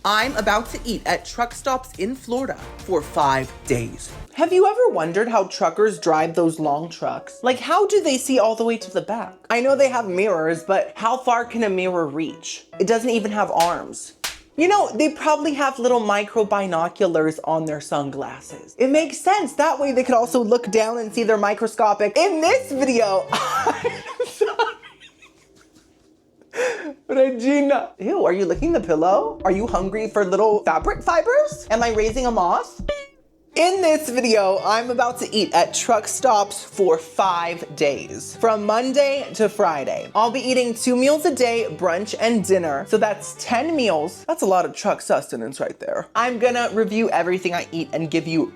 I'm about to eat at truck stops in Florida for 5 days. Have you ever wondered how truckers drive those long trucks? Like, how do they see all the way to the back? I know they have mirrors, but how far can a mirror reach? It doesn't even have arms. You know, they probably have little micro binoculars on their sunglasses. It makes sense. That way they could also look down and see their microscopic. In this video, I'm sorry. Regina. Ew, are you licking the pillow? Are you hungry for little fabric fibers? Am I raising a moth? In this video, I'm about to eat at truck stops for 5 days, from Monday to Friday. I'll be eating 2 meals a day, brunch and dinner. So that's 10 meals. That's a lot of truck sustenance right there. I'm gonna review everything I eat and give you,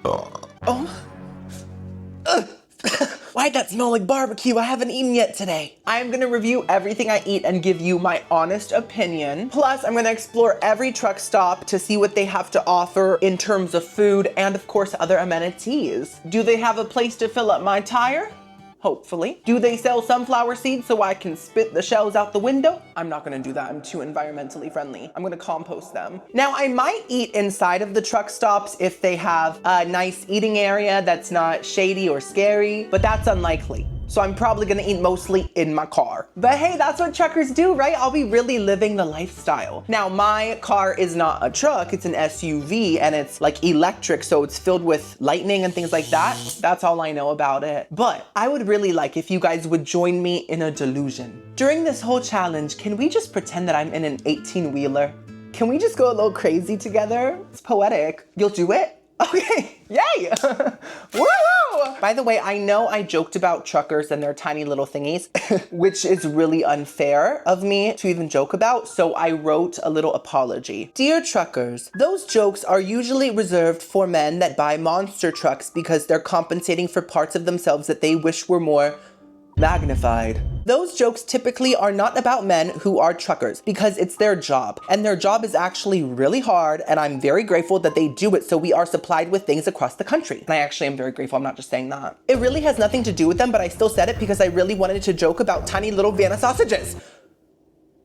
why'd that smell like barbecue? I haven't eaten yet today. I'm gonna review everything I eat and give you my honest opinion. Plus, I'm gonna explore every truck stop to see what they have to offer in terms of food and of course other amenities. Do they have a place to fill up my tire? Hopefully. Do they sell sunflower seeds so I can spit the shells out the window? I'm not gonna do that, I'm too environmentally friendly. I'm gonna compost them. Now, I might eat inside of the truck stops if they have a nice eating area that's not shady or scary, but that's unlikely. So I'm probably gonna eat mostly in my car. But hey, that's what truckers do, right? I'll be really living the lifestyle. Now, my car is not a truck, it's an SUV and it's like electric, so it's filled with lightning and things like that. That's all I know about it. But I would really like if you guys would join me in a delusion. During this whole challenge, can we just pretend that I'm in an 18-wheeler? Can we just go a little crazy together? It's poetic. You'll do it? Okay, yay! Woo! By the way, I know I joked about truckers and their tiny little thingies, which is really unfair of me to even joke about, so I wrote a little apology. Dear truckers, those jokes are usually reserved for men that buy monster trucks because they're compensating for parts of themselves that they wish were more magnified. Those jokes typically are not about men who are truckers because it's their job, and their job is actually really hard, and I'm very grateful that they do it so we are supplied with things across the country. And I actually am very grateful, I'm not just saying that. It really has nothing to do with them, but I still said it because I really wanted to joke about tiny little Vienna sausages.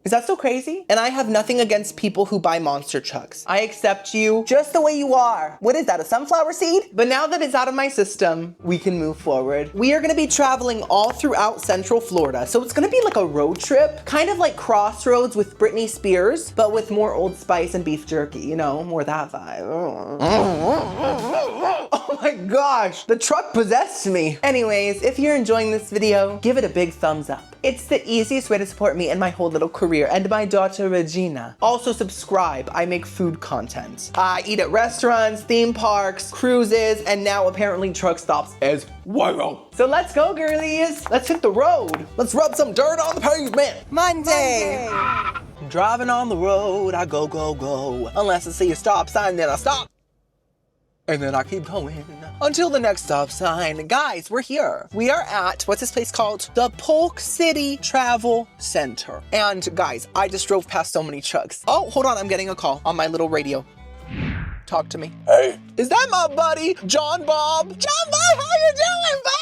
Is that so crazy? And I have nothing against people who buy monster trucks. I accept you just the way you are. What is that, a sunflower seed? But now that it's out of my system, we can move forward. We are gonna be traveling all throughout Central Florida. So it's gonna be like a road trip, kind of like Crossroads with Britney Spears, but with more Old Spice and beef jerky, you know, more that vibe. Oh my gosh, the truck possessed me. Anyways, if you're enjoying this video, give it a big thumbs up. It's the easiest way to support me and my whole little career and my daughter Regina. Also subscribe, I make food content. I eat at restaurants, theme parks, cruises, and now apparently truck stops as well. So let's go, girlies. Let's hit the road. Let's rub some dirt on the pavement. Monday. Driving on the road, I go, go, go. Unless I see a stop sign, then I stop. And then I keep going until the next stop sign. Guys, we're here. We are at, what's this place called? The Polk City Travel Center. And guys, I just drove past so many trucks. Oh, hold on, I'm getting a call on my little radio. Talk to me. Hey. Is that my buddy, John Bob? John Bob, how you doing, buddy?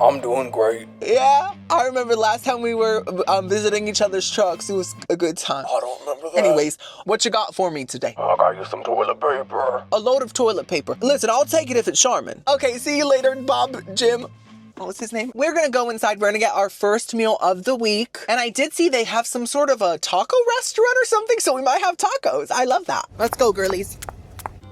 I'm doing great. Yeah, I remember last time we were visiting each other's trucks. It was a good time. I don't remember that. Anyways, what you got for me today? I got you some toilet paper. A load of toilet paper. Listen, I'll take it if it's Charmin. Okay, see you later, Bob, Jim. What was his name? We're gonna go inside. We're gonna get our first meal of the week. And I did see they have some sort of a taco restaurant or something, so we might have tacos. I love that. Let's go, girlies.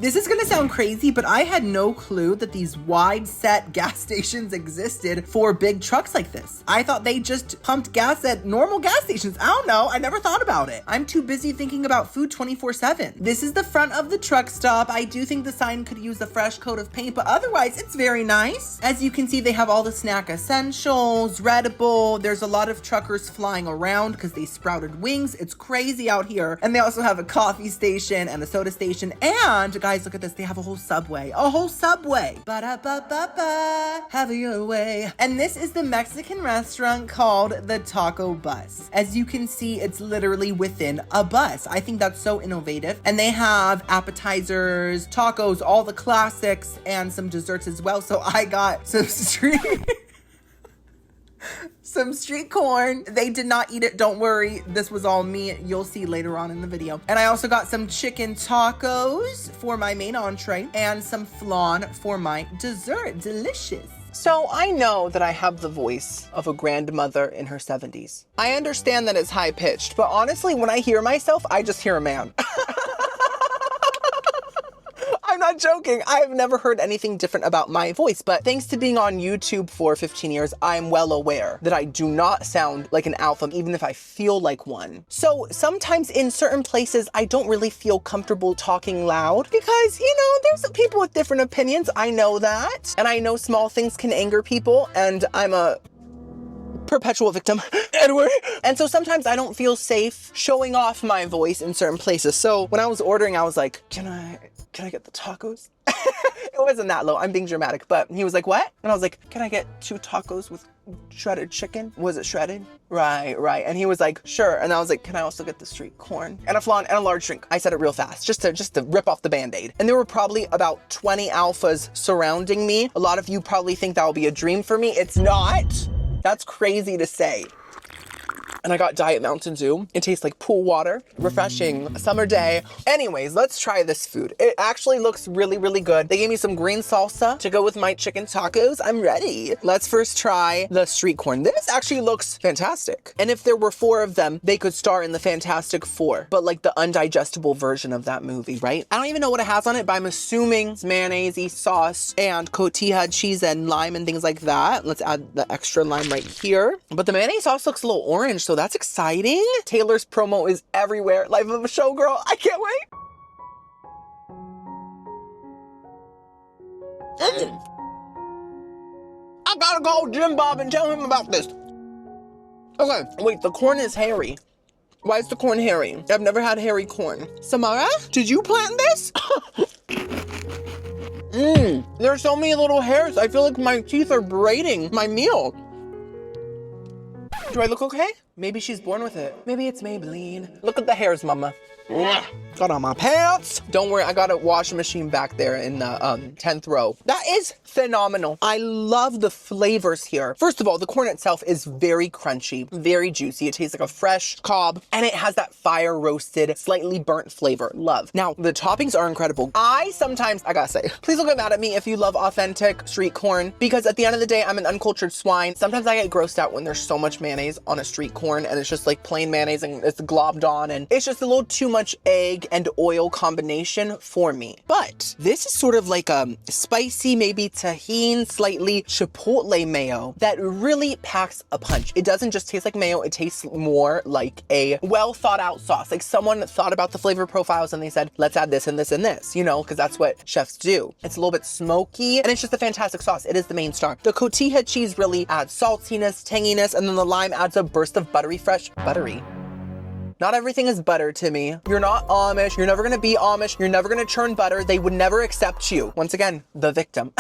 This is gonna sound crazy, but I had no clue that these wide set gas stations existed for big trucks like this. I thought they just pumped gas at normal gas stations. I don't know, I never thought about it. I'm too busy thinking about food 24/7. This is the front of the truck stop. I do think the sign could use a fresh coat of paint, but otherwise it's very nice. As you can see, they have all the snack essentials, Red Bull. There's a lot of truckers flying around because they sprouted wings. It's crazy out here. And they also have a coffee station and a soda station, and guys, look at this. They have a whole subway. A whole subway. Ba-da-ba-ba-ba. Have your way. And this is the Mexican restaurant called the Taco Bus. As you can see, it's literally within a bus. I think that's so innovative. And they have appetizers, tacos, all the classics, and some desserts as well. So I got some some street corn. They did not eat it, don't worry. This was all me. You'll see later on in the video. And I also got some chicken tacos for my main entree and some flan for my dessert. Delicious. So I know that I have the voice of a grandmother in her 70s. I understand that it's high pitched, but honestly, when I hear myself, I just hear a man. I'm not joking. I've never heard anything different about my voice, but thanks to being on YouTube for 15 years, I'm well aware that I do not sound like an alpha, even if I feel like one. So sometimes in certain places, I don't really feel comfortable talking loud because, you know, there's people with different opinions. I know that. And I know small things can anger people, and I'm a perpetual victim, Edward. And so sometimes I don't feel safe showing off my voice in certain places. So when I was ordering, I was like, can I get the tacos? It wasn't that low. I'm being dramatic, but he was like, what? And I was like, can I get 2 tacos with shredded chicken? Was it shredded? Right. And he was like, sure. And I was like, can I also get the street corn and a flan and a large drink? I said it real fast, just to rip off the Band-Aid. And there were probably about 20 alphas surrounding me. A lot of you probably think that will be a dream for me. It's not. That's crazy to say. And I got Diet Mountain Dew. It tastes like pool water, refreshing, a summer day. Anyways, let's try this food. It actually looks really, really good. They gave me some green salsa to go with my chicken tacos. I'm ready. Let's first try the street corn. This actually looks fantastic. And if there were 4 of them, they could star in the Fantastic Four, but like the undigestible version of that movie, right? I don't even know what it has on it, but I'm assuming it's mayonnaise-y sauce and cotija cheese and lime and things like that. Let's add the extra lime right here. But the mayonnaise sauce looks a little orange, so that's exciting. Taylor's promo is everywhere. Life of a Showgirl. I can't wait. I gotta call Jim Bob and tell him about this. Okay, wait, the corn is hairy. Why is the corn hairy? I've never had hairy corn. Samara, did you plant this? There's so many little hairs. I feel like my teeth are braiding my meal. Do I look okay? Maybe she's born with it. Maybe it's Maybelline. Look at the hairs, mama. Got on my pants. Don't worry, I got a washing machine back there in the 10th row. That is phenomenal. I love the flavors here. First of all, the corn itself is very crunchy, very juicy. It tastes like a fresh cob, and it has that fire roasted, slightly burnt flavor. Love. Now, the toppings are incredible. I gotta say, please don't get mad at me if you love authentic street corn, because at the end of the day, I'm an uncultured swine. Sometimes I get grossed out when there's so much mayonnaise on a street corn, and it's just like plain mayonnaise and it's globbed on, and it's just a little too much egg and oil combination for me. But this is sort of like a spicy, maybe tahini, slightly chipotle mayo that really packs a punch. It doesn't just taste like mayo, it tastes more like a well thought out sauce. Like someone thought about the flavor profiles and they said, let's add this and this and this, you know, because that's what chefs do. It's a little bit smoky and it's just a fantastic sauce. It is the main star. The cotija cheese really adds saltiness, tanginess, and then the lime adds a burst of buttery. Not everything is butter, Timmy. You're not Amish. You're never gonna be Amish. You're never gonna churn butter. They would never accept you. Once again, the victim.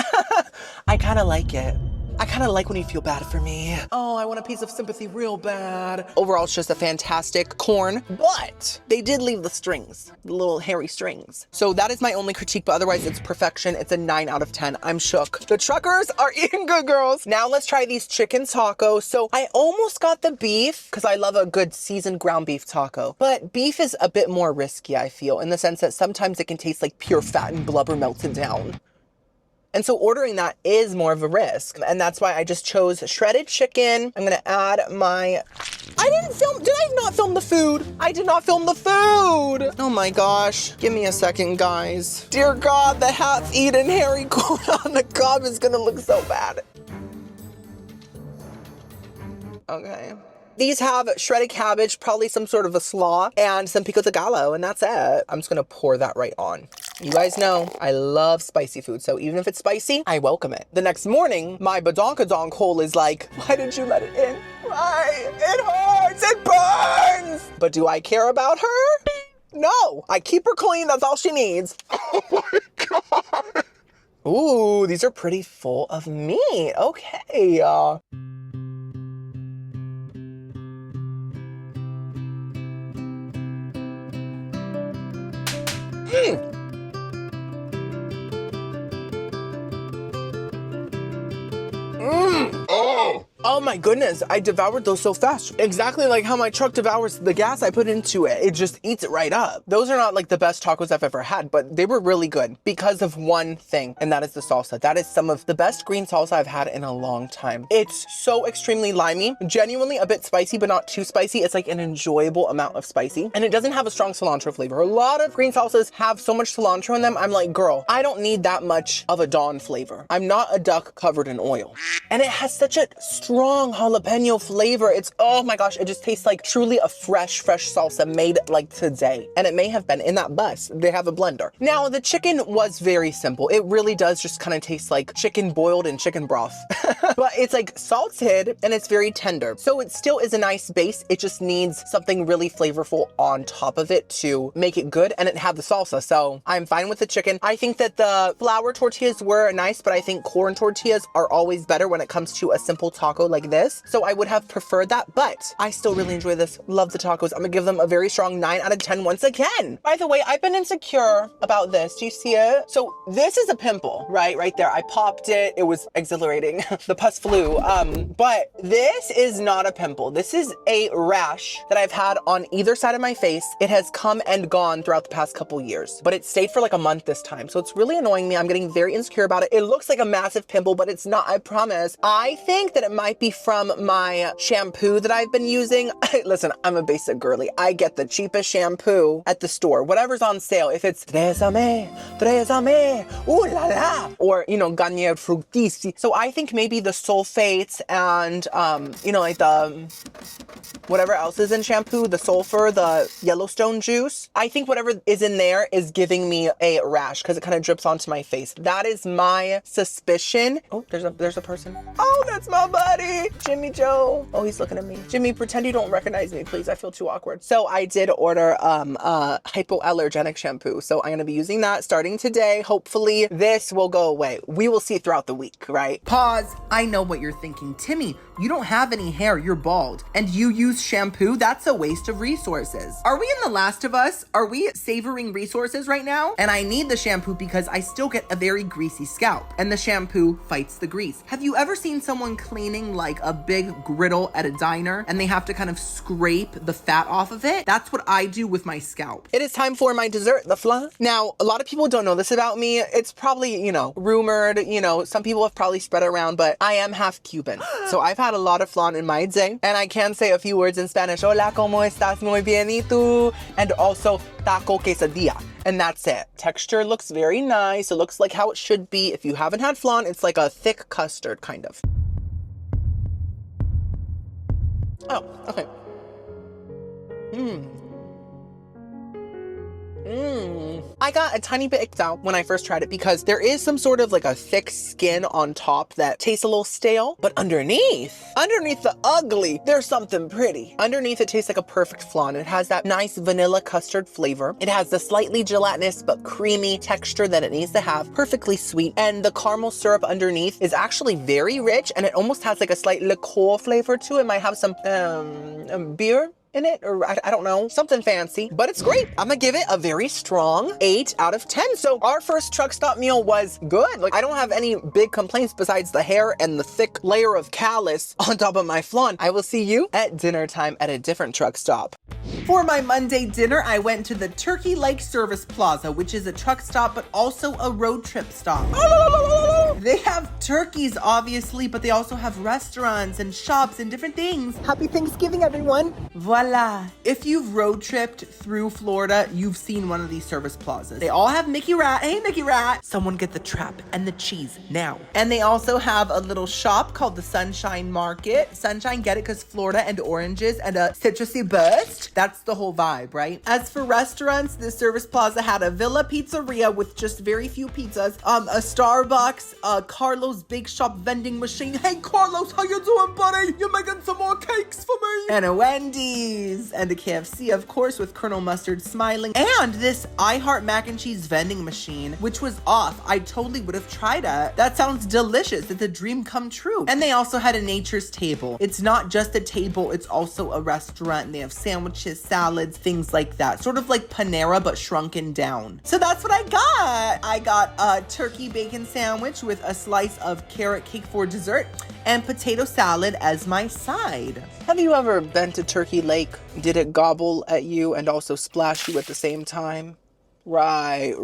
I kinda like it. I kind of like when you feel bad for me. Oh, I want a piece of sympathy real bad. Overall, it's just a fantastic corn, but they did leave the strings, the little hairy strings. So that is my only critique, but otherwise it's perfection. It's a 9 out of 10. I'm shook. The truckers are eating good, girls. Now let's try these chicken tacos. So I almost got the beef because I love a good seasoned ground beef taco, but beef is a bit more risky, I feel, in the sense that sometimes it can taste like pure fat and blubber melted down. And so ordering that is more of a risk. And that's why I just chose shredded chicken. I'm gonna add my, did I not film the food? I did not film the food. Oh my gosh. Give me a second, guys. Dear God, the half-eaten hairy corn on the cob is gonna look so bad. Okay. These have shredded cabbage, probably some sort of a slaw, and some pico de gallo, and that's it. I'm just gonna pour that right on. You guys know I love spicy food, so even if it's spicy, I welcome it. The next morning, my badonkadonk hole is like, why did you let it in? Why? It hurts, it burns! But do I care about her? No, I keep her clean, that's all she needs. Oh my God. Ooh, these are pretty full of meat, okay. Oh my goodness, I devoured those so fast. Exactly like how my truck devours the gas I put into it. It just eats it right up. Those are not like the best tacos I've ever had, but they were really good because of one thing, and that is the salsa. That is some of the best green salsa I've had in a long time. It's so extremely limey, genuinely a bit spicy, but not too spicy. It's like an enjoyable amount of spicy, and it doesn't have a strong cilantro flavor. A lot of green salsas have so much cilantro in them. I'm like, girl, I don't need that much of a Dawn flavor. I'm not a duck covered in oil. And it has such a strong jalapeno flavor. It's, oh my gosh, it just tastes like truly a fresh salsa made like today. And it may have been in that bus. They have a blender. Now, the chicken was very simple. It really does just kind of taste like chicken boiled in chicken broth. But it's like salted and it's very tender. So it still is a nice base. It just needs something really flavorful on top of it to make it good. And it had the salsa. So I'm fine with the chicken. I think that the flour tortillas were nice, but I think corn tortillas are always better when it comes to a simple taco like this. So I would have preferred that, but I still really enjoy this. Love the tacos. I'm gonna give them a very strong 9 out of 10 once again. By the way, I've been insecure about this. Do you see it? So this is a pimple, right there. I popped it. It was exhilarating. The pus flew. But this is not a pimple. This is a rash that I've had on either side of my face. It has come and gone throughout the past couple years, but it stayed for like a month this time. So it's really annoying me. I'm getting very insecure about it. It looks like a massive pimple, but it's not, I promise. I think that it might be from my shampoo that I've been using. Listen, I'm a basic girly. I get the cheapest shampoo at the store, whatever's on sale. If it's tres a me, ooh la la, or, you know, Garnier Fructis. So I think maybe the sulfates and, you know, like the, whatever else is in shampoo, the sulfur, the Yellowstone juice. I think whatever is in there is giving me a rash because it kind of drips onto my face. That is my suspicion. Oh, there's a person. Oh, that's my buddy, Jimmy Joe. Oh, he's looking at me. Jimmy, pretend you don't recognize me, please. I feel too awkward. So I did order hypoallergenic shampoo. So I'm gonna be using that starting today. Hopefully this will go away. We will see throughout the week, right? Pause. I know what you're thinking. Timmy, you don't have any hair, you're bald. And you use shampoo? That's a waste of resources. Are we in The Last of Us? Are we savoring resources right now? And I need the shampoo because I still get a very greasy scalp. And the shampoo fights the grease. Have you ever seen someone cleaning like a big griddle at a diner and they have to kind of scrape the fat off of it? That's what I do with my scalp. It is time for my dessert, the flan. Now, a lot of people don't know this about me. It's probably, you know, rumored, you know, some people have probably spread it around, but I am half Cuban. So I've had a lot of flan in my day, and I can say a few words in Spanish. Hola, ¿cómo estás? Muy bien, ¿y tú? And also taco quesadilla. And that's it. Texture looks very nice. It looks like how it should be. If you haven't had flan, it's like a thick custard, kind of. Oh, okay. I got a tiny bit icked out when I first tried it because there is some sort of like a thick skin on top that tastes a little stale, but underneath the ugly, there's something pretty. Underneath it tastes like a perfect flan. It has that nice vanilla custard flavor. It has the slightly gelatinous but creamy texture that it needs to have, perfectly sweet. And the caramel syrup underneath is actually very rich, and it almost has like a slight liqueur flavor to it. It might have some beer in it, or I don't know, something fancy, but it's great. I'm gonna give it a very strong 8 out of 10. So our first truck stop meal was good. Like, I don't have any big complaints besides the hair and the thick layer of callus on top of my flan. I will see you at dinner time at a different truck stop. For my Monday dinner, I went to the Turkey Lake Service Plaza, which is a truck stop, but also a road trip stop. They have turkeys, obviously, but they also have restaurants and shops and different things. Happy Thanksgiving, everyone. Voila. If you've road tripped through Florida, you've seen one of these service plazas. They all have Mickey Rat. Hey, Mickey Rat. Someone get the trap and the cheese now. And they also have a little shop called the Sunshine Market. Sunshine, get it, because Florida and oranges and a citrusy burst. That's the whole vibe, right? As for restaurants, this service plaza had a Villa Pizzeria with just very few pizzas, a Starbucks, a Carlos Bake Shop vending machine. Hey, Carlos, how you doing, buddy? You making some more cakes for me? And a Wendy's and a KFC, of course, with Colonel Mustard smiling, and this I Heart Mac and Cheese vending machine, which was off. I totally would have tried it. That sounds delicious. It's a dream come true. And they also had a Nature's Table. It's not just a table, it's also a restaurant, and they have sandwiches, salads, things like that. Sort of like Panera, but shrunken down. So that's what I got. I got a turkey bacon sandwich with a slice of carrot cake for dessert, and potato salad as my side. Have you ever been to Turkey Lake? Did it gobble at you and also splash you at the same time? Right.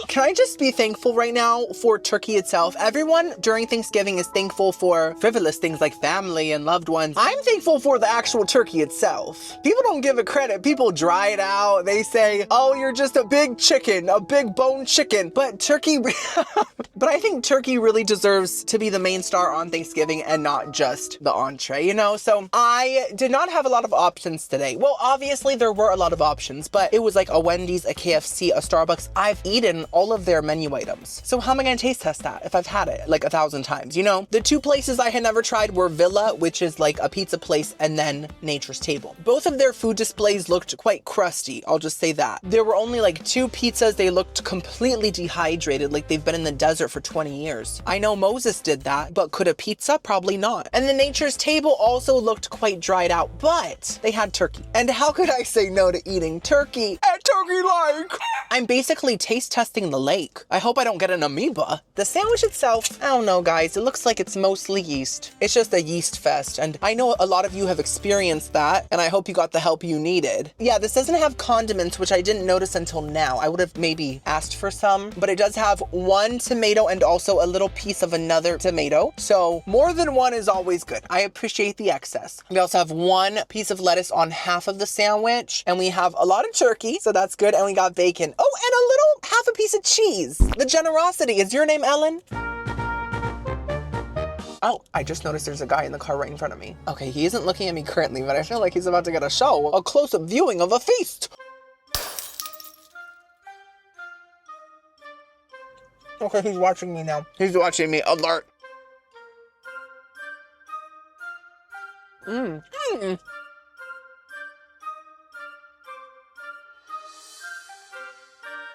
Can I just be thankful right now for turkey itself? Everyone during Thanksgiving is thankful for frivolous things like family and loved ones. I'm thankful for the actual turkey itself. People don't give it credit. People dry it out. They say, oh, you're just a big chicken, a big bone chicken. But turkey, but I think turkey really deserves to be the main star on Thanksgiving and not just the entree, you know? So I did not have a lot of options today. Well, obviously there were a lot of options, but it was like a Wendy's, a KFC, a Starbucks. I've eaten all of their menu items. So how am I gonna taste test that if I've had it like 1,000 times, you know? The two places I had never tried were Villa, which is like a pizza place, and then Nature's Table. Both of their food displays looked quite crusty, I'll just say that. There were only like 2 pizzas. They looked completely dehydrated, like they've been in the desert for 20 years. I know Moses did that, but could a pizza? Probably not. And the Nature's Table also looked quite dried out, but they had turkey. And how could I say no to eating turkey at Turkey Lake? I'm basically taste testing the lake. I hope I don't get an amoeba. The sandwich itself, I don't know guys, it looks like it's mostly yeast. It's just a yeast fest, and I know a lot of you have experienced that, and I hope you got the help you needed. Yeah, this doesn't have condiments, which I didn't notice until now. I would have maybe asked for some, but it does have 1 tomato and also a little piece of another tomato. So more than one is always good. I appreciate the excess. We also have 1 piece of lettuce on half of the sandwich, and we have a lot of turkey, so that's good, and we got bacon. Oh, and a little half a piece of cheese. The generosity. Is your name Ellen? Oh, I just noticed there's a guy in the car right in front of me. Okay, he isn't looking at me currently, but I feel like he's about to get a show, a close-up viewing of a feast. Okay, he's watching me now. He's watching me. Alert.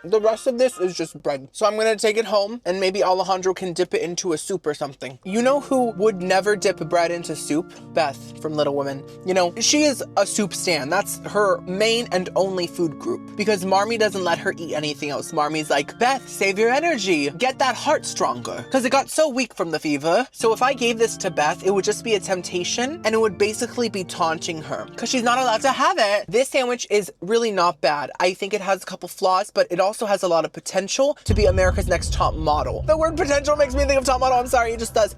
The rest of this is just bread. So I'm gonna take it home and maybe Alejandro can dip it into a soup or something. You know who would never dip bread into soup? Beth from Little Women. You know, she is a soup stan. That's her main and only food group because Marmee doesn't let her eat anything else. Marmee's like, Beth, save your energy. Get that heart stronger. Because it got so weak from the fever. So if I gave this to Beth, it would just be a temptation and it would basically be taunting her because she's not allowed to have it. This sandwich is really not bad. I think it has a couple flaws, but it also has a lot of potential to be America's Next Top Model. The word potential makes me think of top model. I'm sorry, it just does.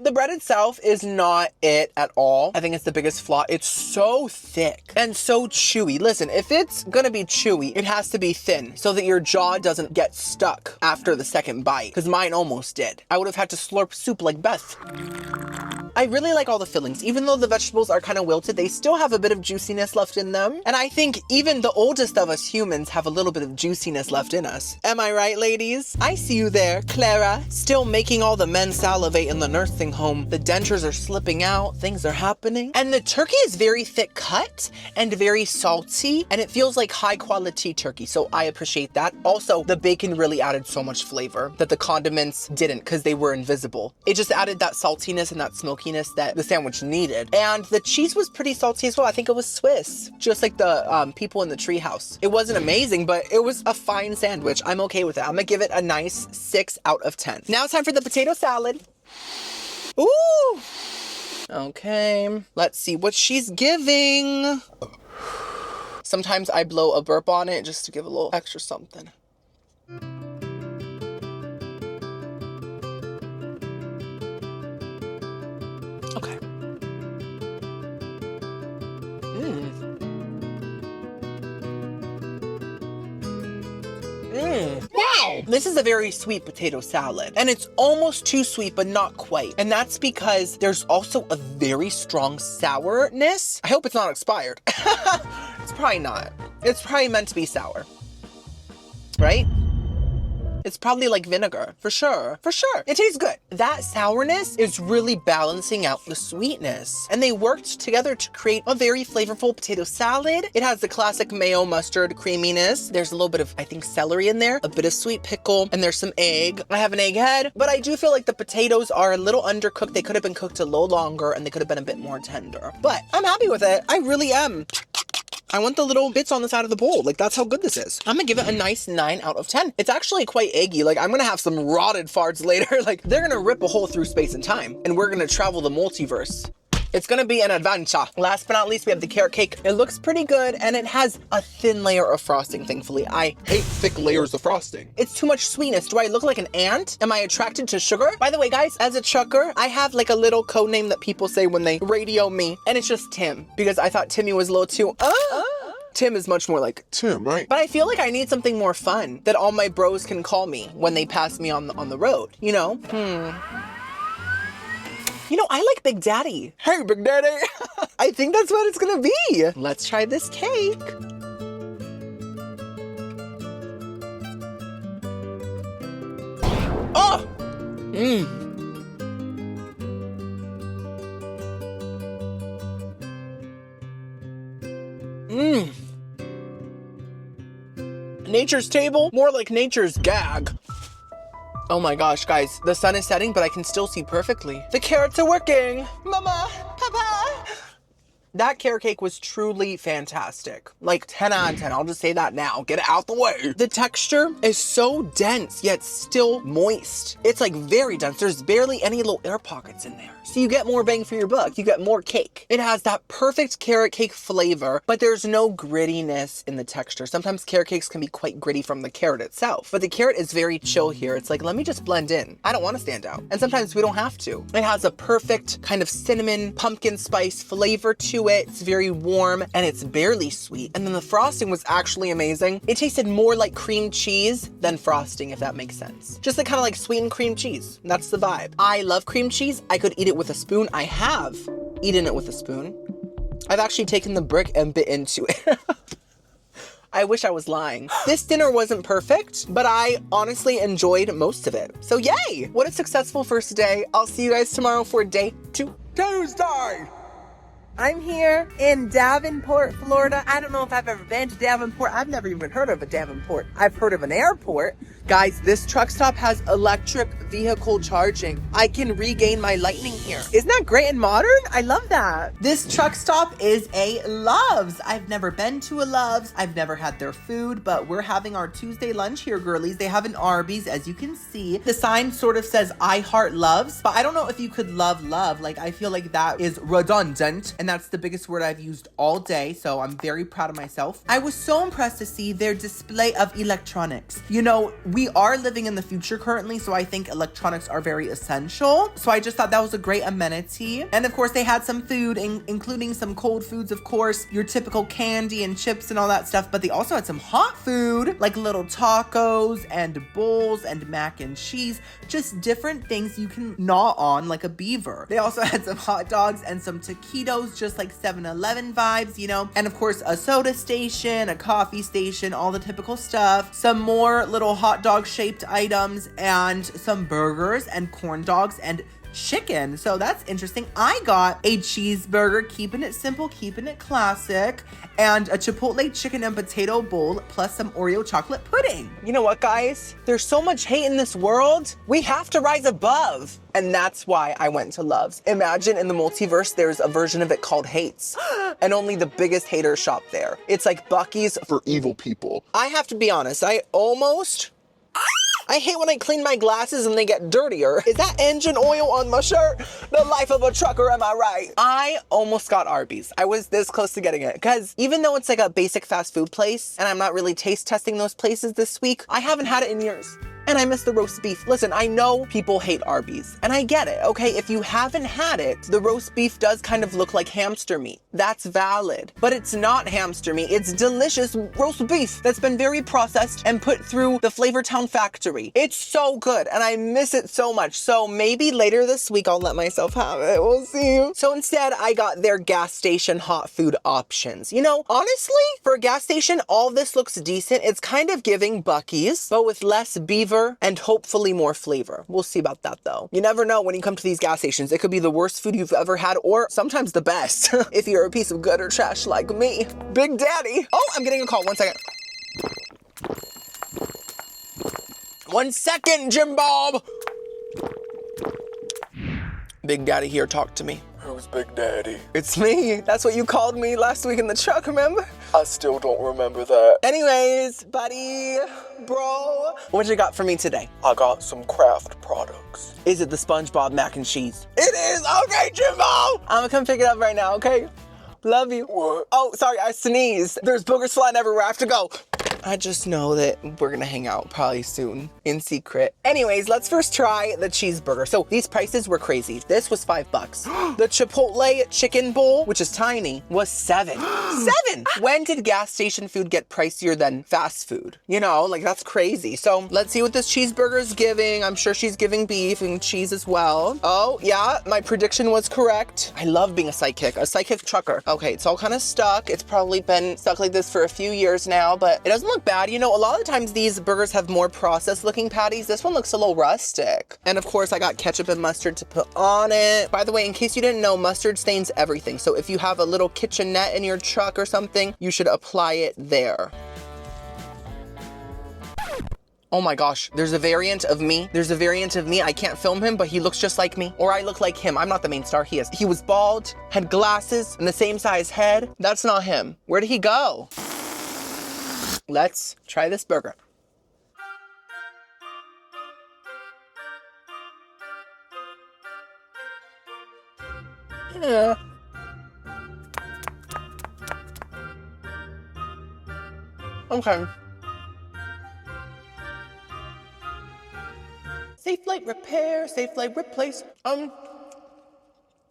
The bread itself is not it at all. I think it's the biggest flaw. It's so thick and so chewy. Listen, if it's gonna be chewy, it has to be thin so that your jaw doesn't get stuck after the second bite, because mine almost did. I would have had to slurp soup like Beth. I really like all the fillings. Even though the vegetables are kind of wilted, they still have a bit of juiciness left in them. And I think even the oldest of us humans have a little bit of juiciness left in us. Am I right, ladies? I see you there, Clara, still making all the men salivate in the nursing home. The dentures are slipping out, things are happening. And the turkey is very thick cut and very salty, and it feels like high quality turkey, so I appreciate that. Also, the bacon really added so much flavor that the condiments didn't because they were invisible. It just added that saltiness and that smokiness that the sandwich needed. And the cheese was pretty salty as well. I think it was Swiss, just like the people in the treehouse. It wasn't amazing, but it was a fine sandwich. I'm okay with it. I'm gonna give it a nice 6 out of 10. Now it's time for the potato salad. Ooh. Okay, let's see what she's giving. Sometimes I blow a burp on it just to give a little extra something. Okay. Wow! This is a very sweet potato salad, and it's almost too sweet, but not quite. And that's because there's also a very strong sourness. I hope it's not expired. It's probably not. It's probably meant to be sour, right? It's probably like vinegar, for sure. For sure. It tastes good. That sourness is really balancing out the sweetness. And they worked together to create a very flavorful potato salad. It has the classic mayo mustard creaminess. There's a little bit of, I think, celery in there, a bit of sweet pickle, and there's some egg. I have an egg head, but I do feel like the potatoes are a little undercooked. They could have been cooked a little longer and they could have been a bit more tender. But I'm happy with it. I really am. I want the little bits on the side of the bowl. Like, that's how good this is. I'm gonna give it a nice 9 out of 10. It's actually quite eggy. Like, I'm gonna have some rotted farts later. Like, they're gonna rip a hole through space and time, and we're gonna travel the multiverse. It's gonna be an adventure. Last but not least, we have the carrot cake. It looks pretty good, and it has a thin layer of frosting, thankfully. I Hate thick layers of frosting. It's too much sweetness. Do I look like an ant? Am I attracted to sugar? By the way, guys, as a trucker, I have like a little code name that people say when they radio me, and it's just Tim, because I thought Timmy was a little too, Tim is much more like Tim, right? but I feel like I need something more fun that all my bros can call me when they pass me on the road, you know? You know, I like Big Daddy. Hey, Big Daddy. I think that's what it's gonna be. Let's try this cake. Oh! Nature's table, more like nature's gag. Oh my gosh, guys, the sun is setting, but I can still see perfectly. The carrots are working. Mama, Papa. That carrot cake was truly fantastic. Like 10 out of 10, I'll just say that now. Get it out the way. The texture is so dense, yet still moist. It's like very dense. There's barely any little air pockets in there. So you get more bang for your buck. You get more cake. It has that perfect carrot cake flavor, but there's no grittiness in the texture. Sometimes carrot cakes can be quite gritty from the carrot itself, but the carrot is very chill here. It's like, let me just blend in. I don't want to stand out. And sometimes we don't have to. It has a perfect kind of cinnamon, pumpkin spice flavor to it. It's very warm and it's barely sweet. And then the frosting was actually amazing. It tasted more like cream cheese than frosting, if that makes sense. Just like kind of like sweetened cream cheese. That's the vibe. I love cream cheese. I could eat it with a spoon. I have eaten it with a spoon. I've actually taken the brick and bit into it. I wish I was lying. This dinner wasn't perfect, but I honestly enjoyed most of it. So yay! What a successful first day. I'll see you guys tomorrow for day 2. Tuesday. I'm here in Davenport, Florida. I don't know if I've ever been to Davenport. I've never even heard of a Davenport. I've heard of an airport. Guys, this truck stop has electric vehicle charging. I can regain my lightning here. Isn't that great and modern? I love that. This truck stop is a Love's. I've never been to a Love's. I've never had their food, but we're having our Tuesday lunch here, girlies. They have an Arby's, as you can see. The sign sort of says, I heart Love's, but I don't know if you could love. Like, I feel like that is redundant, and that's the biggest word I've used all day, so I'm very proud of myself. I was so impressed to see their display of electronics. You know, we are living in the future currently, so I think electronics are very essential. So I just thought that was a great amenity. And of course, they had some food, including some cold foods, of course, your typical candy and chips and all that stuff, but they also had some hot food, like little tacos and bowls and mac and cheese, just different things you can gnaw on like a beaver. They also had some hot dogs and some taquitos, just like 7-Eleven vibes, you know, and of course a soda station, a coffee station, all the typical stuff, some more little hot dog shaped items, and some burgers and corn dogs and chicken. So that's interesting. I got a cheeseburger, keeping it simple, keeping it classic, and a Chipotle chicken and potato bowl, plus some Oreo chocolate pudding. You know what, guys? There's so much hate in this world. We have to rise above. And that's why I went to Love's. Imagine in the multiverse, there's a version of it called Hates, and only the biggest haters shop there. It's like Buc-ee's For evil people. I have to be honest, I hate when I clean my glasses and they get dirtier. Is that engine oil on my shirt? The life of a trucker, am I right? I almost got Arby's. I was this close to getting it, because even though it's like a basic fast food place, and I'm not really taste testing those places this week, I haven't had it in years. And I miss the roast beef. Listen, I know people hate Arby's, and I get it, okay? If you haven't had it, the roast beef does kind of look like hamster meat. That's valid, but it's not hamster meat. It's delicious roast beef that's been very processed and put through the Flavortown factory. It's so good, and I miss it so much. So maybe later this week, I'll let myself have it. We'll see. So instead, I got their gas station hot food options. You know, honestly, for a gas station, all this looks decent. It's kind of giving Buc-ee's, but with less beef and hopefully more flavor. We'll see about that though. You never know when you come to these gas stations. It could be the worst food you've ever had, or sometimes the best if you're a piece of gutter trash like me. Big Daddy. Oh, I'm getting a call. 1 second. 1 second, Jim Bob. Big Daddy here, talk to me. Who's Big Daddy? It's me. That's what you called me last week in the truck, remember? I still don't remember that. Anyways, buddy, bro, what you got for me today? I got some craft products. Is it the SpongeBob mac and cheese? It is. Okay, Jimbo. I'm gonna come pick it up right now, okay? Love you. What? Oh, sorry, I sneezed. There's boogers flying everywhere. I have to go. I just know that we're gonna hang out probably soon in secret. Anyways, let's first try the cheeseburger. So these prices were crazy. This was $5. The Chipotle chicken bowl, which is tiny, was $7. $7! When did gas station food get pricier than fast food? You know, like that's crazy. So let's see what this cheeseburger is giving. I'm sure she's giving beef and cheese as well. Oh yeah, my prediction was correct. I love being a psychic trucker. Okay, it's all kind of stuck. It's probably been stuck like this for a few years now, but it doesn't look bad. You know, a lot of the times these burgers have more processed looking patties. This one looks a little rustic. And of course I got ketchup and mustard to put on it. By the way, in case you didn't know, mustard stains everything. So if you have a little kitchenette in your truck or something, you should apply it there. Oh my gosh, there's a variant of me. I can't film him, but he looks just like me. Or I look like him. I'm not the main star, he is. He was bald, had glasses, and the same size head. That's not him. Where did he go? Let's try this burger. Yeah. Okay. Safe light repair, safe light replace. I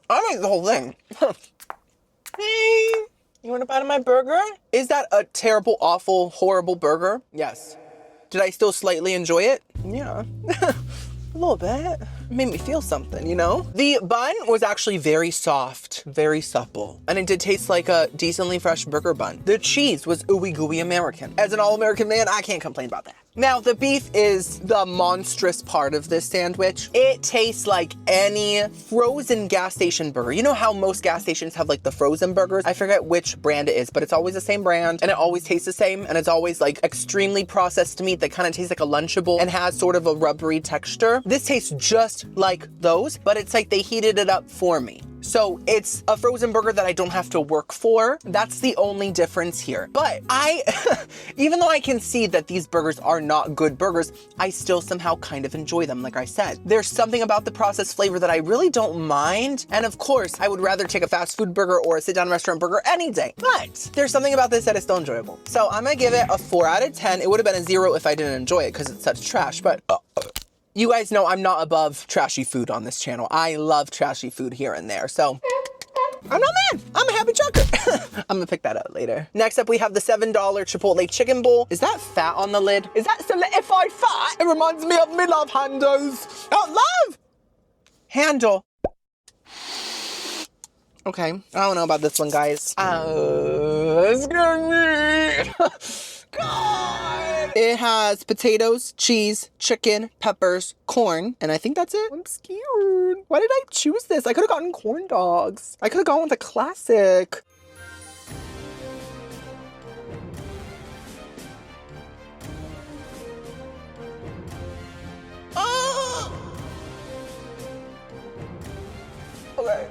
like the whole thing. Hey, you want a bite of my burger? Is that a terrible, awful, horrible burger? Yes. Did I still slightly enjoy it? Yeah. A little bit. It made me feel something, you know? The bun was actually very soft, very supple, and it did taste like a decently fresh burger bun. The cheese was ooey gooey American. As an all-American man, I can't complain about that. Now, the beef is the monstrous part of this sandwich. It tastes like any frozen gas station burger. You know how most gas stations have like the frozen burgers? I forget which brand it is, but it's always the same brand and it always tastes the same. And it's always like extremely processed meat that kind of tastes like a Lunchable and has sort of a rubbery texture. This tastes just like those, but it's like they heated it up for me. So it's a frozen burger that I don't have to work for. That's the only difference here. But even though I can see that these burgers are not good burgers, I still somehow kind of enjoy them. Like I said, there's something about the processed flavor that I really don't mind. And of course, I would rather take a fast food burger or a sit down restaurant burger any day. But there's something about this that is still enjoyable. So I'm gonna give it a 4 out of 10. It would have been a 0 if I didn't enjoy it because it's such trash, but you guys know I'm not above trashy food on this channel. I love trashy food here and there, so I'm not mad. I'm a happy trucker. I'm gonna pick that up later. Next up, we have the $7 Chipotle chicken bowl. Is that fat on the lid? Is that solidified fat? It reminds me of me love handles. Oh, love! Handle. Okay, I don't know about this one, guys. It's gonna be... God! It has potatoes, cheese, chicken, peppers, corn, and I think that's it. I'm scared. Why did I choose this? I could have gotten corn dogs. I could have gone with a classic. Oh! Okay.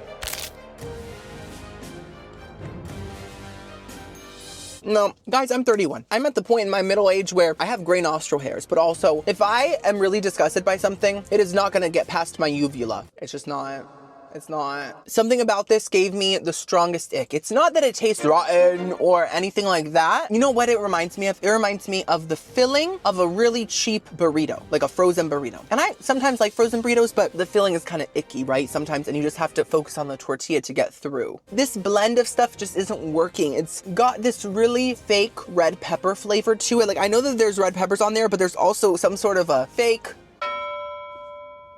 No, guys, I'm 31. I'm at the point in my middle age where I have gray nostril hairs, but also if I am really disgusted by something, it is not gonna get past my uvula. It's just not. It's not. Something about this gave me the strongest ick. It's not that it tastes rotten or anything like that. You know what it reminds me of? It reminds me of the filling of a really cheap burrito, like a frozen burrito. And I sometimes like frozen burritos, but the filling is kind of icky, right? Sometimes, and you just have to focus on the tortilla to get through. This blend of stuff just isn't working. It's got this really fake red pepper flavor to it. Like, I know that there's red peppers on there, but there's also some sort of a fake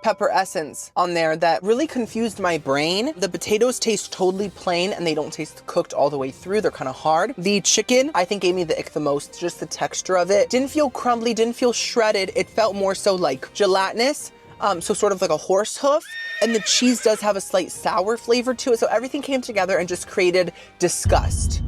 pepper essence on there that really confused my brain. The potatoes taste totally plain and they don't taste cooked all the way through. They're kind of hard. The chicken, I think, gave me the ick the most. Just the texture of it. Didn't feel crumbly, didn't feel shredded. It felt more so like gelatinous. So sort of like a horse hoof. And the cheese does have a slight sour flavor to it. So everything came together and just created disgust.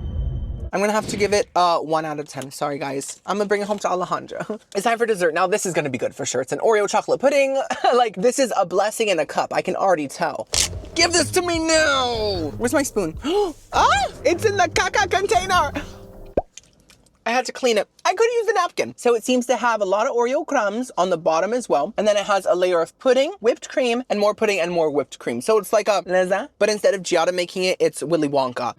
I'm gonna have to give it 1 out of 10. Sorry, guys. I'm gonna bring it home to Alejandra. It's time for dessert. Now, this is gonna be good for sure. It's an Oreo chocolate pudding. Like, this is a blessing in a cup. I can already tell. Give this to me now. Where's my spoon? Ah, it's in the caca container. I had to clean it. I could use a napkin. So it seems to have a lot of Oreo crumbs on the bottom as well. And then it has a layer of pudding, whipped cream, and more pudding and more whipped cream. So it's like a lasagna, but instead of Giada making it, it's Willy Wonka.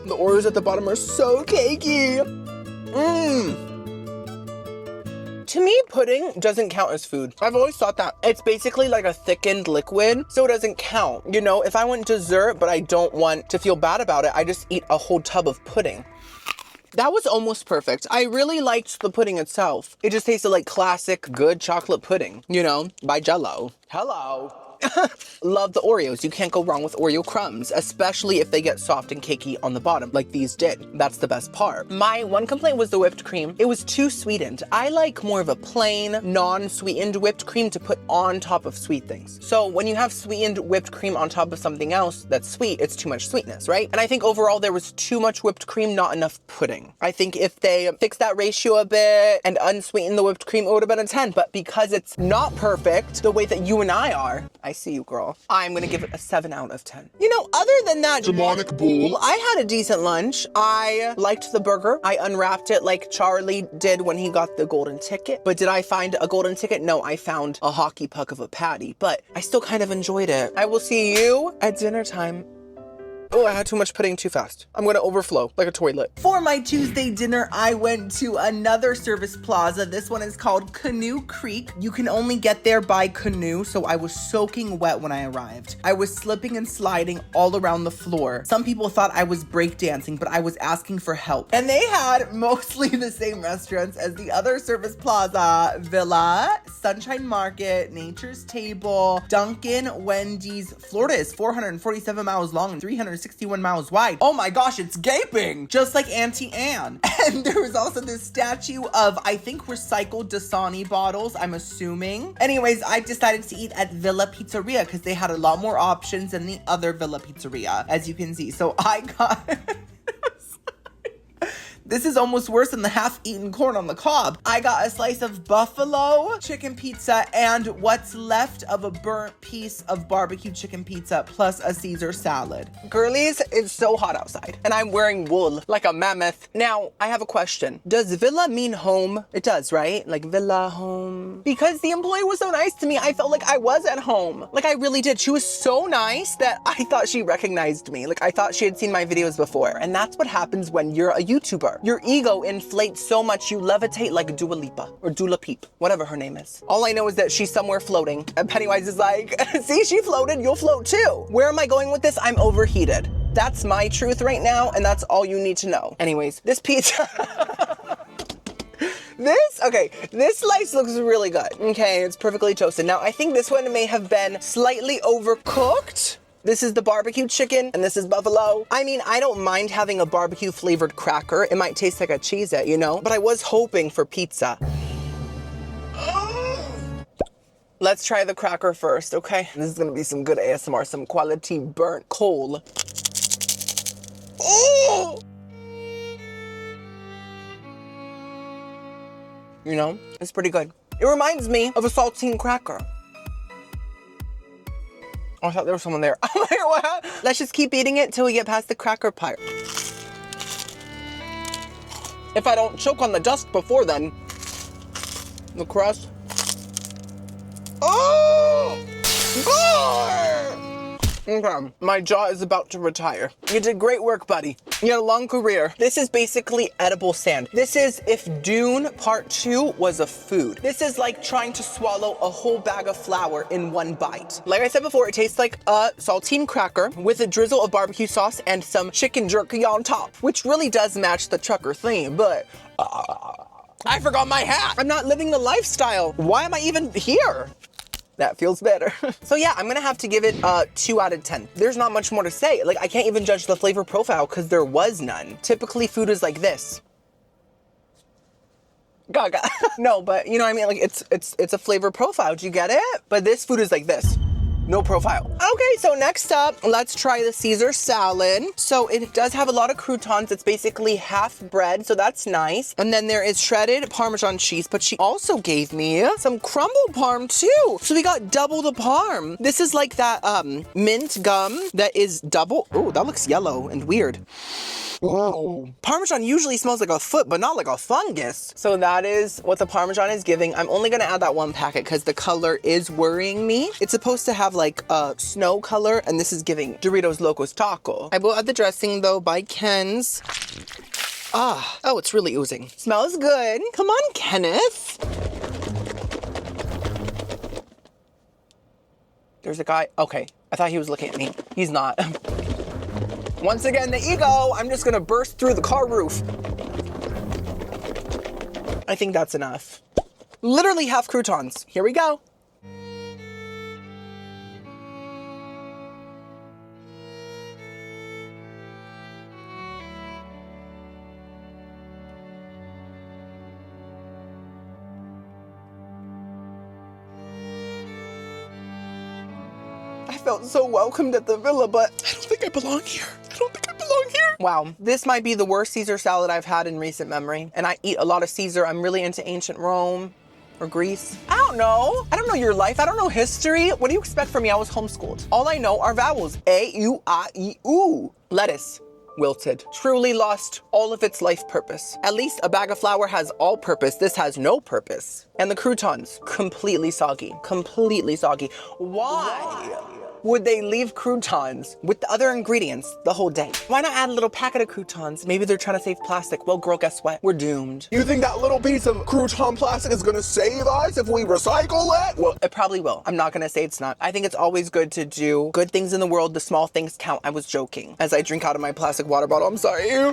The Oreos at the bottom are so cakey. To me, pudding doesn't count as food. I've always thought that. It's basically like a thickened liquid, so it doesn't count. You know, if I want dessert, but I don't want to feel bad about it, I just eat a whole tub of pudding. That was almost perfect. I really liked the pudding itself. It just tasted like classic good chocolate pudding, you know, by Jell-O. Hello. Love the Oreos. You can't go wrong with Oreo crumbs, especially if they get soft and cakey on the bottom like these did. That's the best part. My one complaint was the whipped cream. It was too sweetened. I like more of a plain, non-sweetened whipped cream to put on top of sweet things. So when you have sweetened whipped cream on top of something else that's sweet, it's too much sweetness, right? And I think overall there was too much whipped cream, not enough pudding. I think if they fixed that ratio a bit and unsweetened the whipped cream, it would have been a 10. But because it's not perfect the way that you and I are, I see you, girl. I'm gonna give it a 7 out of 10. You know, other than that demonic bull, I had a decent lunch. I liked the burger. I unwrapped it like Charlie did when he got the golden ticket. But did I find a golden ticket? No, I found a hockey puck of a patty, but I still kind of enjoyed it. I will see you at dinner time. Oh, I had too much pudding too fast. I'm gonna overflow like a toilet. For my Tuesday dinner, I went to another service plaza. This one is called Canoe Creek. You can only get there by canoe, so I was soaking wet when I arrived. I was slipping and sliding all around the floor. Some people thought I was breakdancing, but I was asking for help. And they had mostly the same restaurants as the other service plaza: Villa, Sunshine Market, Nature's Table, Dunkin', Wendy's. Florida is 447 miles long and 361 miles wide. Oh my gosh, it's gaping! Just like Auntie Anne. And there was also this statue of, I think, recycled Dasani bottles, I'm assuming. Anyways, I decided to eat at Villa Pizzeria because they had a lot more options than the other Villa Pizzeria, as you can see. So I got... This is almost worse than the half-eaten corn on the cob. I got a slice of buffalo chicken pizza and what's left of a burnt piece of barbecue chicken pizza plus a Caesar salad. Girlies, it's so hot outside and I'm wearing wool like a mammoth. Now, I have a question. Does villa mean home? It does, right? Like villa, home. Because the employee was so nice to me, I felt like I was at home. Like I really did. She was so nice that I thought she recognized me. Like I thought she had seen my videos before. And that's what happens when you're a YouTuber. Your ego inflates so much you levitate like Dua Lipa or Dula Peep, whatever her name is. All I know is that she's somewhere floating. And Pennywise is like, see, she floated, you'll float too. Where am I going with this? I'm overheated. That's my truth right now, and that's all you need to know. Anyways, this pizza... This slice looks really good. Okay, it's perfectly toasted. Now, I think this one may have been slightly overcooked. This is the barbecue chicken, and this is buffalo. I mean, I don't mind having a barbecue flavored cracker. It might taste like a Cheez-It, you know? But I was hoping for pizza. Let's try the cracker first, okay? This is gonna be some good ASMR, some quality burnt coal. Oh! You know, it's pretty good. It reminds me of a saltine cracker. Oh, I thought there was someone there. I'm like, what? Let's just keep eating it till we get past the cracker part. If I don't choke on the dust before then. The crust. Oh! God! Okay, my jaw is about to retire. You did great work, buddy. You had a long career. This is basically edible sand. This is if Dune Part 2 was a food. This is like trying to swallow a whole bag of flour in one bite. Like I said before, it tastes like a saltine cracker with a drizzle of barbecue sauce and some chicken jerky on top, which really does match the trucker theme, but I forgot my hat. I'm not living the lifestyle. Why am I even here? That feels better. So yeah, I'm gonna have to give it a 2 out of 10. There's not much more to say. Like I can't even judge the flavor profile because there was none. Typically food is like this. Gaga. No, but you know what I mean? Like it's a flavor profile. Do you get it? But this food is like this. No profile. Okay, so next up, let's try the Caesar salad. So it does have a lot of croutons. It's basically half bread, so that's nice. And then there is shredded Parmesan cheese, but she also gave me some crumble parm too. So we got double the parm. This is like that mint gum that is double. Oh, that looks yellow and weird. Whoa. Parmesan usually smells like a foot, but not like a fungus. So that is what the Parmesan is giving. I'm only gonna add that one packet because the color is worrying me. It's supposed to have like a snow color, and this is giving Doritos Locos Taco. I will add the dressing though by Ken's. Oh, it's really oozing. Smells good. Come on, Kenneth. There's a guy. Okay, I thought he was looking at me. He's not. Once again, the ego. I'm just gonna burst through the car roof. I think that's enough. Literally half croutons. Here we go. I felt so welcomed at the villa, but I don't think I belong here. Wow, this might be the worst Caesar salad I've had in recent memory. And I eat a lot of Caesar. I'm really into ancient Rome or Greece. I don't know. I don't know your life. I don't know history. What do you expect from me? I was homeschooled. All I know are vowels. A, U, I, E, U. Lettuce. Wilted. Truly lost all of its life purpose. At least a bag of flour has all purpose. This has no purpose. And the croutons, completely soggy. Completely soggy. Why would they leave croutons with the other ingredients the whole day? Why not add a little packet of croutons? Maybe they're trying to save plastic. Well, girl, guess what? We're doomed. You think that little piece of crouton plastic is gonna save us if we recycle it? Well, it probably will. I'm not gonna say it's not. I think it's always good to do good things in the world. The small things count. I was joking. As I drink out of my plastic water bottle, I'm sorry.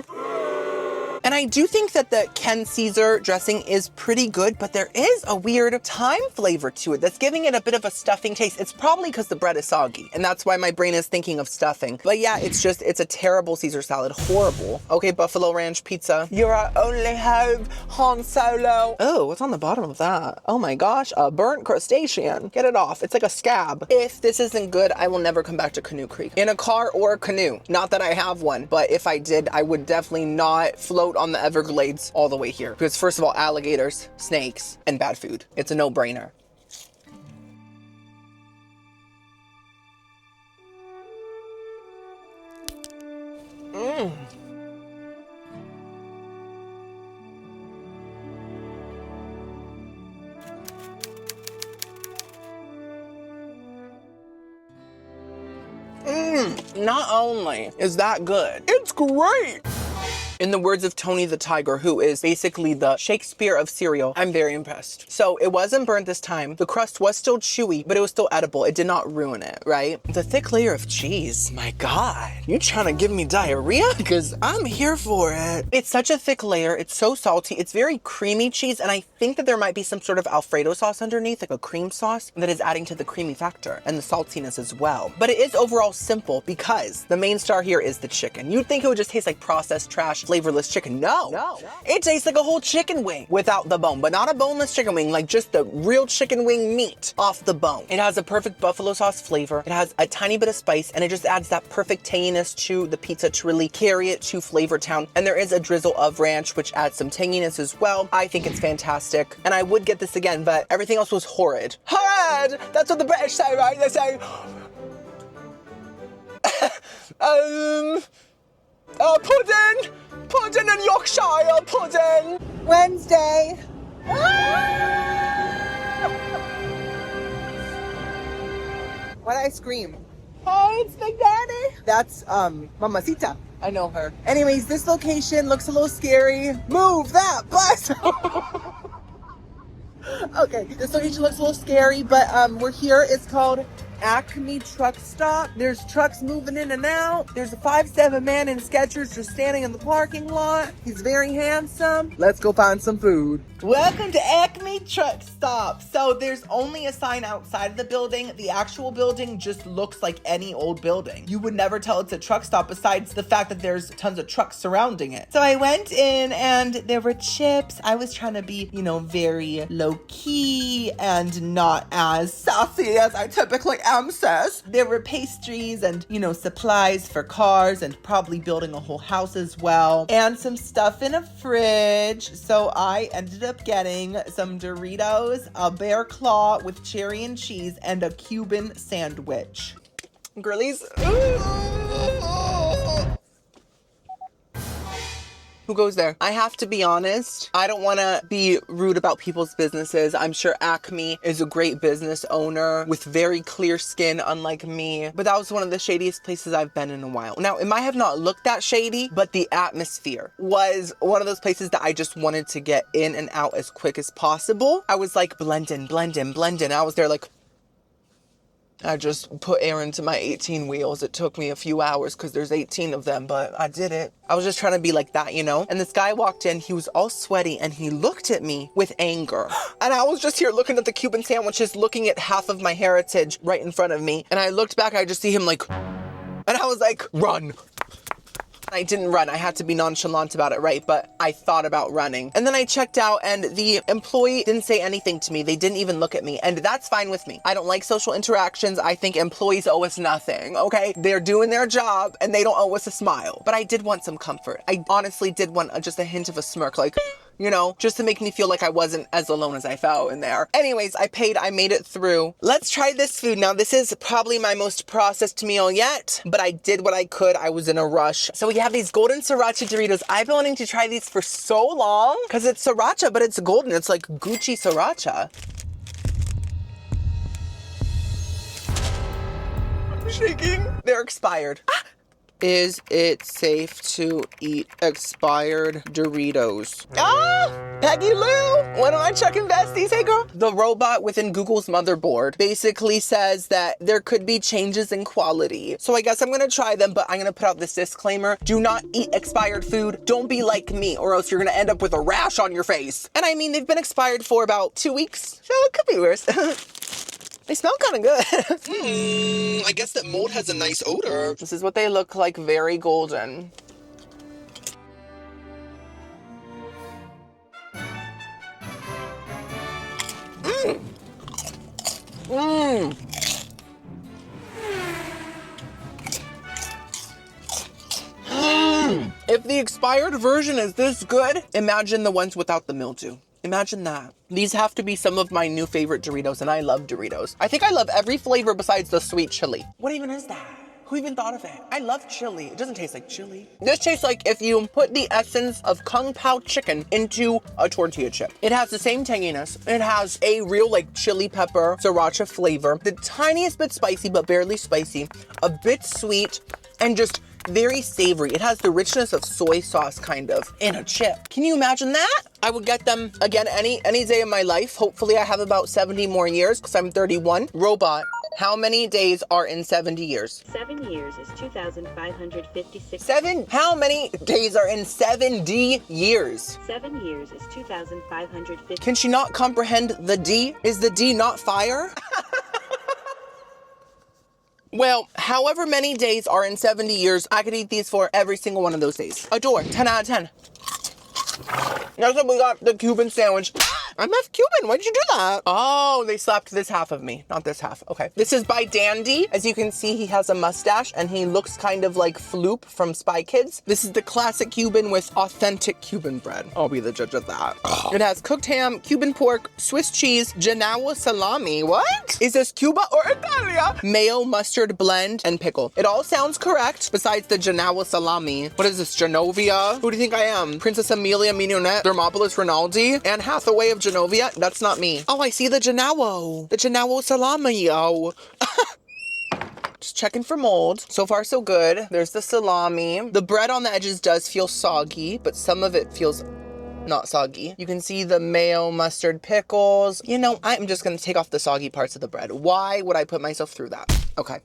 And I do think that the Ken Caesar dressing is pretty good, but there is a weird thyme flavor to it that's giving it a bit of a stuffing taste. It's probably because the bread is soggy, and that's why my brain is thinking of stuffing. But yeah, it's a terrible Caesar salad. Horrible. Okay, Buffalo Ranch pizza. You're our only hope, Han Solo. Oh, what's on the bottom of that? Oh my gosh, a burnt crustacean. Get it off. It's like a scab. If this isn't good, I will never come back to Canoe Creek. In a car or a canoe. Not that I have one, but if I did, I would definitely not float on the Everglades all the way here. Because first of all, alligators, snakes, and bad food. It's a no-brainer. Not only is that good, it's great. In the words of Tony the Tiger, who is basically the Shakespeare of cereal, I'm very impressed. So it wasn't burnt this time. The crust was still chewy, but it was still edible. It did not ruin it, right? The thick layer of cheese, my God. You trying to give me diarrhea? Because I'm here for it. It's such a thick layer. It's so salty. It's very creamy cheese. And I think that there might be some sort of Alfredo sauce underneath, like a cream sauce that is adding to the creamy factor and the saltiness as well. But it is overall simple because the main star here is the chicken. You'd think it would just taste like processed trash, flavorless chicken. No. It tastes like a whole chicken wing without the bone, but not a boneless chicken wing, like just the real chicken wing meat off the bone. It has a perfect buffalo sauce flavor. It has a tiny bit of spice, and it just adds that perfect tanginess to the pizza to really carry it to Flavor Town. And there is a drizzle of ranch, which adds some tanginess as well. I think it's fantastic, and I would get this again, but everything else was horrid. Horrid! That's what the British say, right? They say, pudding and Yorkshire pudding. Wednesday. Why'd I scream? Oh, it's Big Daddy. That's Mamacita. I know her. Anyways, this location looks a little scary. Move that bus. Okay, this location looks a little scary, but we're here. It's called Acme Truck Stop. There's trucks moving in and out. There's a 5'7" man in Skechers just standing in the parking lot. He's very handsome. Let's go find some food. Welcome to Acme Truck Stop. So there's only a sign outside of the building. The actual building just looks like any old building. You would never tell it's a truck stop besides the fact that there's tons of trucks surrounding it. So I went in and there were chips. I was trying to be, very low key and not as sassy as I typically am. am, sis. There were pastries and, supplies for cars and probably building a whole house as well. And some stuff in a fridge. So I ended up getting some Doritos, a bear claw with cherry and cheese, and a Cuban sandwich. Girlies. Who goes there? I have to be honest. I don't want to be rude about people's businesses. I'm sure Acme is a great business owner with very clear skin, unlike me. But that was one of the shadiest places I've been in a while. Now, it might have not looked that shady, but the atmosphere was one of those places that I just wanted to get in and out as quick as possible. I was like, blend in. I was there like, I just put air into my 18 wheels. It took me a few hours because there's 18 of them, but I did it. I was just trying to be like that, And this guy walked in, he was all sweaty and he looked at me with anger. And I was just here looking at the Cuban sandwiches, looking at half of my heritage right in front of me. And I looked back, I just see him like, and I was like, run. I didn't run. I had to be nonchalant about it, right? But I thought about running. And then I checked out and the employee didn't say anything to me. They didn't even look at me. And that's fine with me. I don't like social interactions. I think employees owe us nothing, okay? They're doing their job and they don't owe us a smile. But I did want some comfort. I honestly did want just a hint of a smirk, like, just to make me feel like I wasn't as alone as I felt in there. Anyways, I paid, I made it through. Let's try this food. Now, this is probably my most processed meal yet, but I did what I could. I was in a rush. So we have these golden sriracha Doritos. I've been wanting to try these for so long because it's sriracha, but it's golden. It's like Gucci sriracha. I'm shaking. They're expired. Is it safe to eat expired Doritos? Peggy Lou, why don't I check in besties? Hey girl. The robot within Google's motherboard basically says that there could be changes in quality. So I guess I'm gonna try them, but I'm gonna put out this disclaimer. Do not eat expired food. Don't be like me or else you're gonna end up with a rash on your face. And I mean, they've been expired for about 2 weeks, so it could be worse. They smell kind of good. I guess that mold has a nice odor. This is what they look like, very golden. If the expired version is this good, imagine the ones without the mildew. Imagine that. These have to be some of my new favorite Doritos, and I love Doritos. I think I love every flavor besides the sweet chili. What even is that? Who even thought of it? I love chili. It doesn't taste like chili. This tastes like if you put the essence of Kung Pao chicken into a tortilla chip. It has the same tanginess. It has a real like chili pepper sriracha flavor. The tiniest bit spicy, but barely spicy. A bit sweet and just very savory. It has the richness of soy sauce kind of in a chip. Can you imagine that? I would get them again any day of my life. Hopefully I have about 70 more years because I'm 31. Robot, how many days are in 70 years? 7 years is 2,556. How many days are in 70 years? 7 years is 2,550. Can she not comprehend the D? Is the D not fire? Well, however many days are in 70 years, I could eat these for every single one of those days. Adore, 10 out of 10. Next up, we got the Cuban sandwich. I'm half Cuban. Why'd you do that? Oh, they slapped this half of me, not this half. Okay. This is by Dandy. As you can see, he has a mustache and he looks kind of like Floop from Spy Kids. This is the classic Cuban with authentic Cuban bread. I'll be the judge of that. It has cooked ham, Cuban pork, Swiss cheese, Genoa salami. What? Is this Cuba or Italia? Mayo, mustard blend, and pickle. It all sounds correct besides the Genoa salami. What is this, Genovia? Who do you think I am? Princess Amelia Mignonette, Thermopolis Rinaldi, Anne Hathaway of Genovia? That's not me. Oh, I see the Genoa. The Genoa salami, yo. Just checking for mold. So far, so good. There's the salami. The bread on the edges does feel soggy, but some of it feels not soggy. You can see the mayo, mustard, pickles. I'm just gonna take off the soggy parts of the bread. Why would I put myself through that? Okay.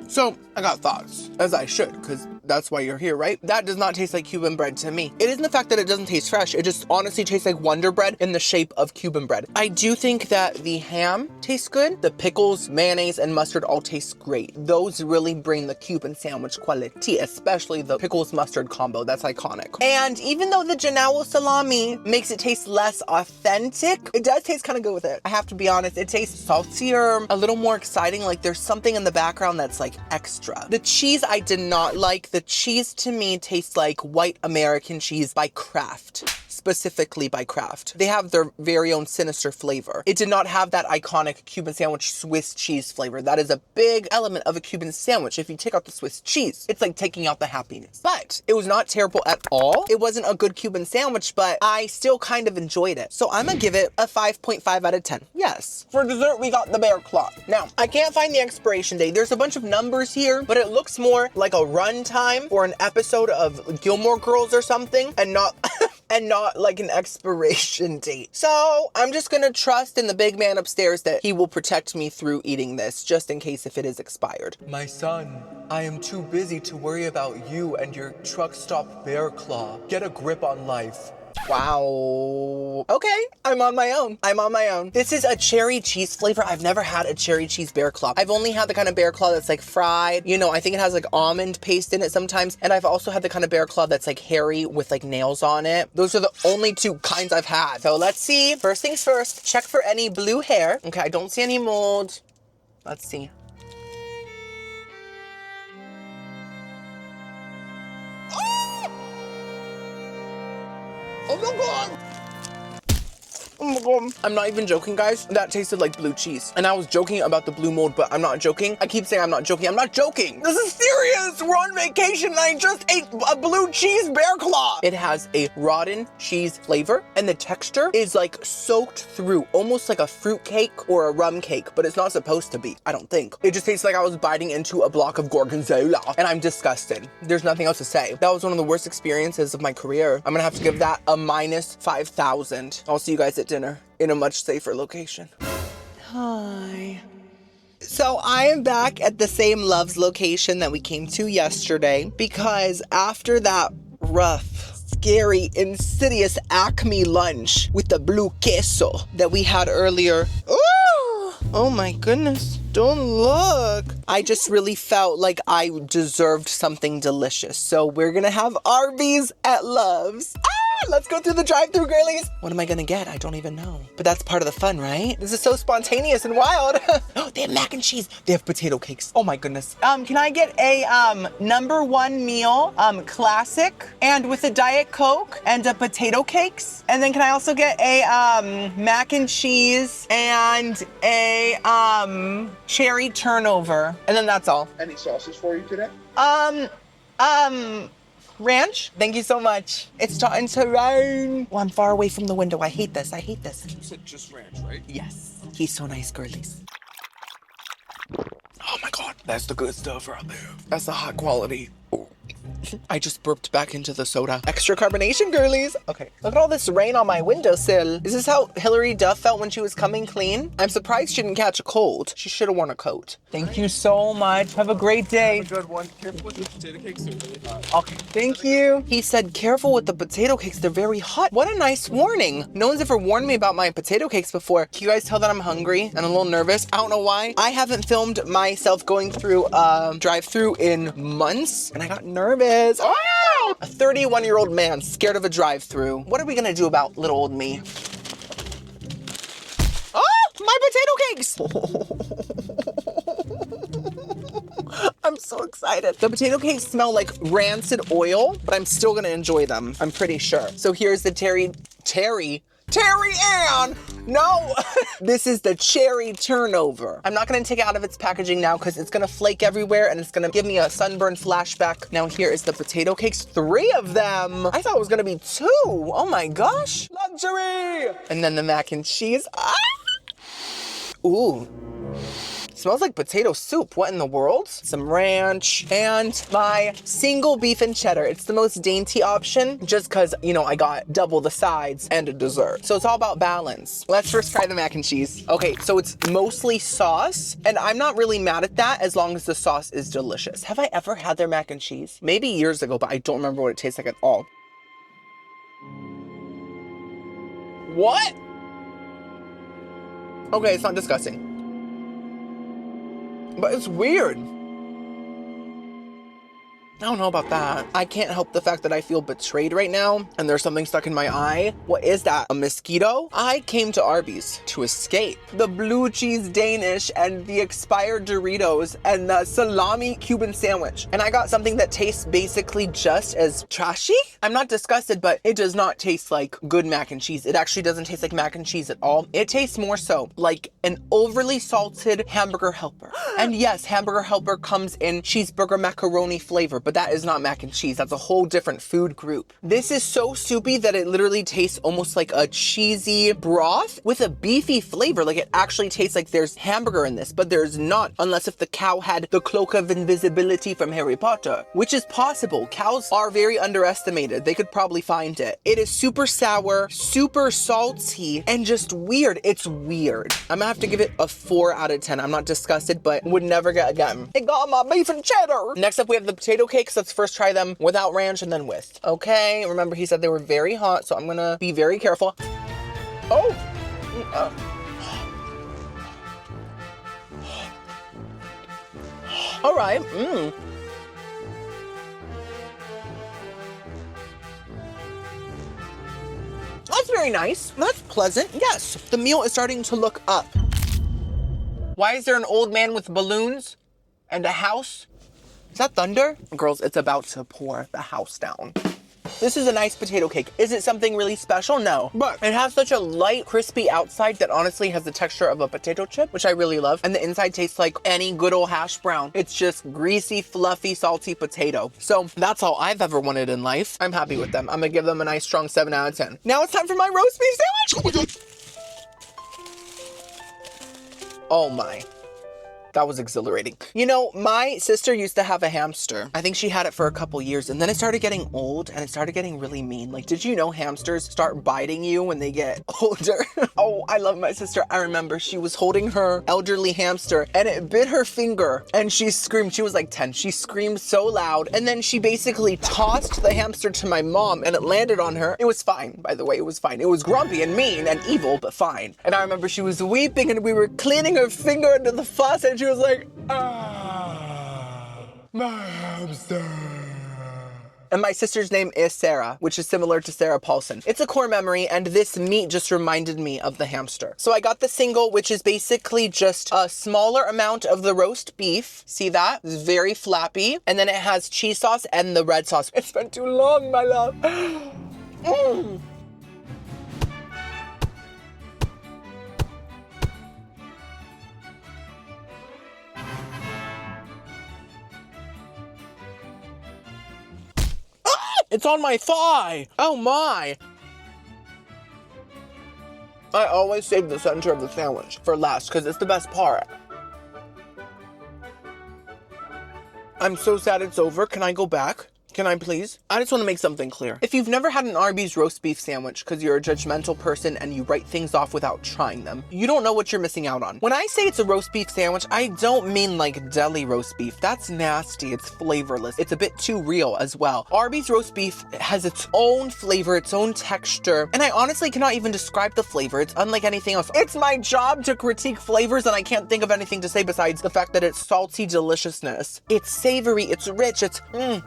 So I got thoughts, as I should, because that's why you're here, right? That does not taste like Cuban bread to me. It isn't the fact that it doesn't taste fresh. It just honestly tastes like Wonder Bread in the shape of Cuban bread. I do think that the ham tastes good. The pickles, mayonnaise, and mustard all taste great. Those really bring the Cuban sandwich quality, especially the pickles mustard combo. That's iconic. And even though the Genoa salami makes it taste less authentic, it does taste kind of good with it. I have to be honest, it tastes saltier, a little more exciting. Like there's something in the background that's like extra. The cheese I did not like. The cheese to me tastes like white American cheese by Kraft. Specifically by Kraft. They have their very own sinister flavor. It did not have that iconic Cuban sandwich Swiss cheese flavor. That is a big element of a Cuban sandwich. If you take out the Swiss cheese, it's like taking out the happiness. But it was not terrible at all. It wasn't a good Cuban sandwich, but I still kind of enjoyed it. So I'm gonna give it a 5.5 out of 10. Yes. For dessert, we got the bear claw. Now, I can't find the expiration date. There's a bunch of numbers here, but it looks more like a runtime or an episode of Gilmore Girls or something, and not and not like an expiration date. So I'm just gonna trust in the big man upstairs that he will protect me through eating this, just in case if it is expired. My son, I am too busy to worry about you and your truck stop bear claw. Get a grip on life. Wow. Okay, I'm on my own. I'm on my own. This is a cherry cheese flavor. I've never had a cherry cheese bear claw. I've only had the kind of bear claw that's like fried. You know, I think it has like almond paste in it sometimes. And I've also had the kind of bear claw that's like hairy with like nails on it. Those are the only two kinds I've had. So let's see. First things first, check for any blue hair. Okay, I don't see any mold. Let's see. Oh my God. Oh my God. I'm not even joking, guys. That tasted like blue cheese. And I was joking about the blue mold, but I'm not joking. I keep saying I'm not joking. I'm not joking. This is serious. We're on vacation and I just ate a blue cheese bear claw. It has a rotten cheese flavor and the texture is like soaked through, almost like a fruit cake or a rum cake, but it's not supposed to be, I don't think. It just tastes like I was biting into a block of gorgonzola and I'm disgusted. There's nothing else to say. That was one of the worst experiences of my career. I'm gonna have to give that a minus 5,000. I'll see you guys at dinner in a much safer location. Hi. So I am back at the same Love's location that we came to yesterday because after that rough, scary, insidious Acme lunch with the blue queso that we had earlier. Ooh, oh my goodness. Don't look. I just really felt like I deserved something delicious. So we're gonna have Arby's at Love's. Let's go through the drive-thru, girlies. What am I gonna get? I don't even know. But that's part of the fun, right? This is so spontaneous and wild. Oh, they have mac and cheese. They have potato cakes. Oh my goodness. Can I get a #1 meal, classic, and with a Diet Coke and a potato cakes? And then can I also get a mac and cheese and a cherry turnover? And then that's all. Any sauces for you today? Ranch? Thank you so much. It's starting to rain. Oh, I'm far away from the window. I hate this. I hate this. You said just ranch, right? Yes. He's so nice, girlies. Oh my God. That's the good stuff right there. That's the hot quality. Ooh. I just burped back into the soda. Extra carbonation, girlies. Okay, look at all this rain on my windowsill. Is this how Hillary Duff felt when she was coming clean? I'm surprised she didn't catch a cold. She should have worn a coat. Thank you so much. Have a great day. Have a good one. Careful with the potato cakes. They're really hot. Okay, thank you. He said, careful with the potato cakes. They're very hot. What a nice warning. No one's ever warned me about my potato cakes before. Can you guys tell that I'm hungry and a little nervous? I don't know why. I haven't filmed myself going through a drive-thru in months and I got nervous. Oh! A 31-year-old man scared of a drive-thru. What are we gonna do about little old me? Oh, my potato cakes! I'm so excited. The potato cakes smell like rancid oil, but I'm still gonna enjoy them, I'm pretty sure. So here's the Terry Ann! No! This is the cherry turnover. I'm not gonna take it out of its packaging now because it's gonna flake everywhere and it's gonna give me a sunburn flashback. Now here is the potato cakes, 3 of them. I thought it was gonna be 2. Oh my gosh. Luxury! And then the mac and cheese. Ah! Ooh. Smells like potato soup. What in the world? Some ranch and my single beef and cheddar. It's the most dainty option just because, you know, I got double the sides and a dessert. So it's all about balance. Let's first try the mac and cheese. Okay, so it's mostly sauce, and I'm not really mad at that as long as the sauce is delicious. Have I ever had their mac and cheese? Maybe years ago, but I don't remember what it tastes like at all. What? Okay, it's not disgusting. But it's weird. I don't know about that. I can't help the fact that I feel betrayed right now and there's something stuck in my eye. What is that? A mosquito? I came to Arby's to escape the blue cheese Danish and the expired Doritos and the salami Cuban sandwich. And I got something that tastes basically just as trashy. I'm not disgusted, but it does not taste like good mac and cheese. It actually doesn't taste like mac and cheese at all. It tastes more so like an overly salted hamburger helper. And yes, hamburger helper comes in cheeseburger macaroni flavor, but that is not mac and cheese. That's a whole different food group. This is so soupy that it literally tastes almost like a cheesy broth with a beefy flavor. Like it actually tastes like there's hamburger in this, but there's not, unless if the cow had the cloak of invisibility from Harry Potter, which is possible. Cows are very underestimated. They could probably find it. It is super sour, super salty, and just weird. It's weird. I'm gonna have to give it a 4 out of 10. I'm not disgusted, but would never get again. It got my beef and cheddar. Next up, we have the potato cakes. Let's first try them without ranch and then with. Okay, remember he said they were very hot, so I'm gonna be very careful. Oh! All right. That's very nice. That's pleasant. Yes, the meal is starting to look up. Why is there an old man with balloons and a house? Is that thunder? Girls, it's about to pour the house down. This is a nice potato cake. Is it something really special? No. But it has such a light, crispy outside that honestly has the texture of a potato chip, which I really love. And the inside tastes like any good old hash brown. It's just greasy, fluffy, salty potato. So that's all I've ever wanted in life. I'm happy with them. I'm gonna give them a nice strong 7 out of 10. Now it's time for my roast beef sandwich. Oh my. That was exhilarating. You know, my sister used to have a hamster. I think she had it for a couple years and then it started getting old and it started getting really mean. Like, did you know hamsters start biting you when they get older? Oh, I love my sister. I remember she was holding her elderly hamster and it bit her finger and she screamed. She was like 10. She screamed so loud and then she basically tossed the hamster to my mom and it landed on her. It was fine, by the way. It was fine. It was grumpy and mean and evil, but fine. And I remember she was weeping and we were cleaning her finger into the fuss and she was like, my hamster. And my sister's name is Sarah, which is similar to Sarah Paulson. It's a core memory, and this meat just reminded me of the hamster. So I got the single, which is basically just a smaller amount of the roast beef. See that? It's very flappy. And then it has cheese sauce and the red sauce. It's been too long, my love. It's on my thigh. Oh my. I always save the center of the sandwich for last because it's the best part. I'm so sad it's over. Can I go back? Can I please? I just want to make something clear. If you've never had an Arby's roast beef sandwich because you're a judgmental person and you write things off without trying them, you don't know what you're missing out on. When I say it's a roast beef sandwich, I don't mean like deli roast beef. That's nasty. It's flavorless. It's a bit too real as well. Arby's roast beef has its own flavor, its own texture, and I honestly cannot even describe the flavor. It's unlike anything else. It's my job to critique flavors and I can't think of anything to say besides the fact that it's salty deliciousness. It's savory, it's rich, it's,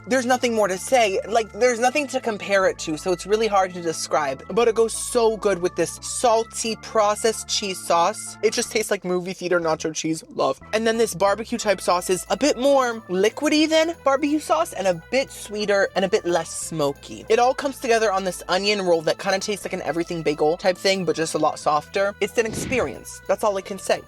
there's nothing more to say. Like, there's nothing to compare it to, so it's really hard to describe, but it goes so good with this salty processed cheese sauce. It just tastes like movie theater nacho cheese. Love. And then this barbecue type sauce is a bit more liquidy than barbecue sauce and a bit sweeter and a bit less smoky. It all comes together on this onion roll that kind of tastes like an everything bagel type thing, but just a lot softer. It's an experience. That's all I can say.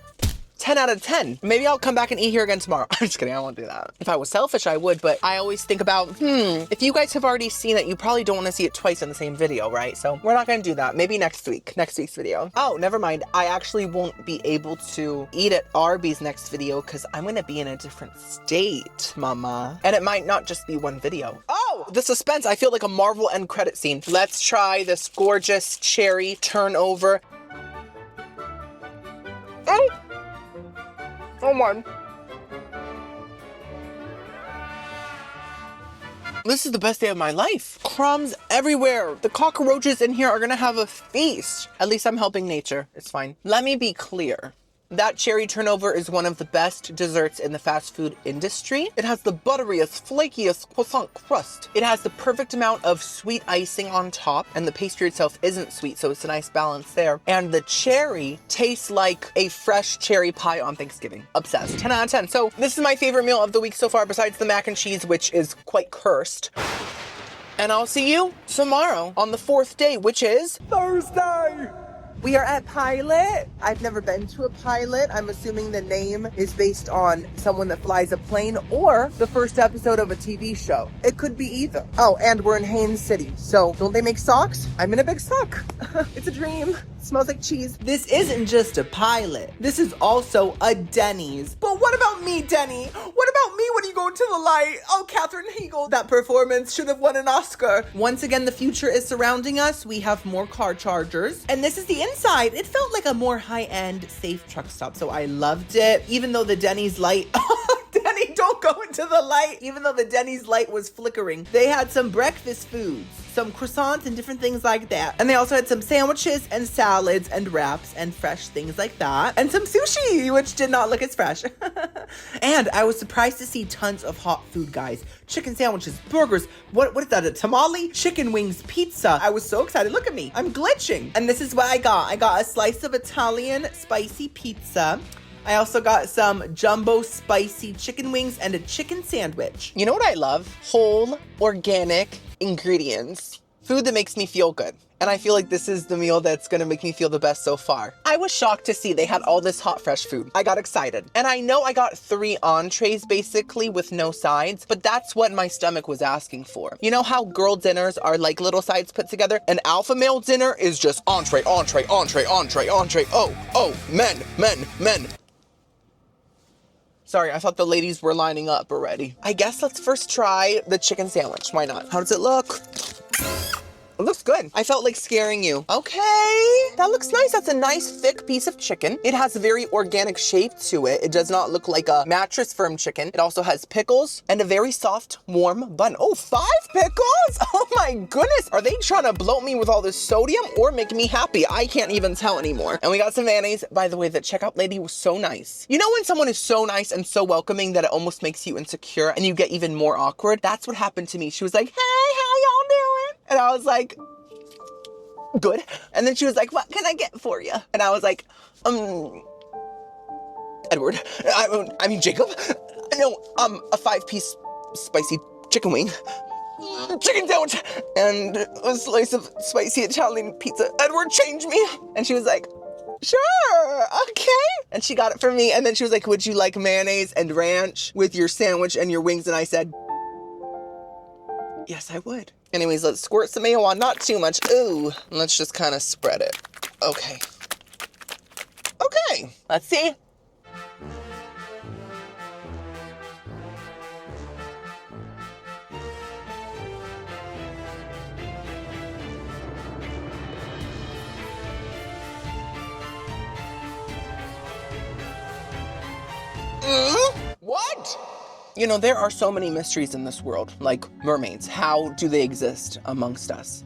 10 out of 10. Maybe I'll come back and eat here again tomorrow. I'm just kidding, I won't do that. If I was selfish, I would, but I always think about, if you guys have already seen it, you probably don't want to see it twice in the same video, right? So we're not gonna do that. Maybe next week's video. Oh, never mind. I actually won't be able to eat at Arby's next video because I'm gonna be in a different state, mama. And it might not just be one video. Oh, the suspense. I feel like a Marvel end credit scene. Let's try this gorgeous cherry turnover. Oh! Oh my. This is the best day of my life. Crumbs everywhere. The cockroaches in here are gonna have a feast. At least I'm helping nature. It's fine. Let me be clear. That cherry turnover is one of the best desserts in the fast food industry. It has the butteriest, flakiest croissant crust. It has the perfect amount of sweet icing on top, and the pastry itself isn't sweet, so it's a nice balance there. And the cherry tastes like a fresh cherry pie on Thanksgiving. Obsessed. 10 out of 10. So this is my favorite meal of the week so far, besides the mac and cheese, which is quite cursed. And I'll see you tomorrow on the 4th day, which is Thursday. We are at Pilot. I've never been to a pilot. I'm assuming the name is based on someone that flies a plane or the first episode of a TV show. It could be either. Oh, and we're in Haines City. So don't they make socks? I'm in a big sock. It's a dream. It smells like cheese. This isn't just a pilot. This is also a Denny's. But what about me, Denny? What about me when you go to the light? Oh, Katherine Hegel. That performance should have won an Oscar. Once again, the future is surrounding us. We have more car chargers. And this is the inside. It felt like a more high-end, safe truck stop, so I loved it. Even though the Denny's light... Denny, don't go into the light! Even though the Denny's light was flickering. They had some breakfast foods, some croissants and different things like that. And they also had some sandwiches and salads and wraps and fresh things like that. And some sushi, which did not look as fresh. And I was surprised to see tons of hot food, guys. Chicken sandwiches, burgers, what is that, a tamale? Chicken wings, pizza. I was so excited. Look at me. I'm glitching. And this is what I got. I got a slice of Italian spicy pizza. I also got some jumbo spicy chicken wings and a chicken sandwich. You know what I love? Whole, organic ingredients. Food that makes me feel good. And I feel like this is the meal that's gonna make me feel the best so far. I was shocked to see they had all this hot, fresh food. I got excited. And I know I got 3 entrees basically with no sides, but that's what my stomach was asking for. You know how girl dinners are like little sides put together? An alpha male dinner is just entree, entree, entree, entree, entree. Oh, men. Sorry, I thought the ladies were lining up already. I guess let's first try the chicken sandwich. Why not? How does it look? It looks good. I felt like scaring you. Okay, that looks nice. That's a nice thick piece of chicken. It has a very organic shape to it. It does not look like a mattress firm chicken. It also has pickles and a very soft, warm bun. Oh, 5 pickles? Oh my goodness. Are they trying to bloat me with all this sodium or make me happy? I can't even tell anymore. And we got some mayonnaise. By the way, the checkout lady was so nice. You know when someone is so nice and so welcoming that it almost makes you insecure and you get even more awkward? That's what happened to me. She was like, hey, how y'all doing? And I was like, good. And then she was like, what can I get for you? And I was like, Edward, I mean Jacob. No, a 5-piece spicy chicken wing, chicken sandwich, and a slice of spicy Italian pizza. Edward, change me. And she was like, sure, okay. And she got it for me. And then she was like, would you like mayonnaise and ranch with your sandwich and your wings? And I said, yes, I would. Anyways, let's squirt some mayo on, not too much. Ooh, let's just kind of spread it. Okay. Okay, let's see. What? You know, there are so many mysteries in this world, like mermaids. How do they exist amongst us?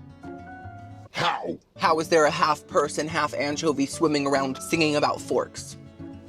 How? How is there a half person, half anchovy swimming around singing about forks?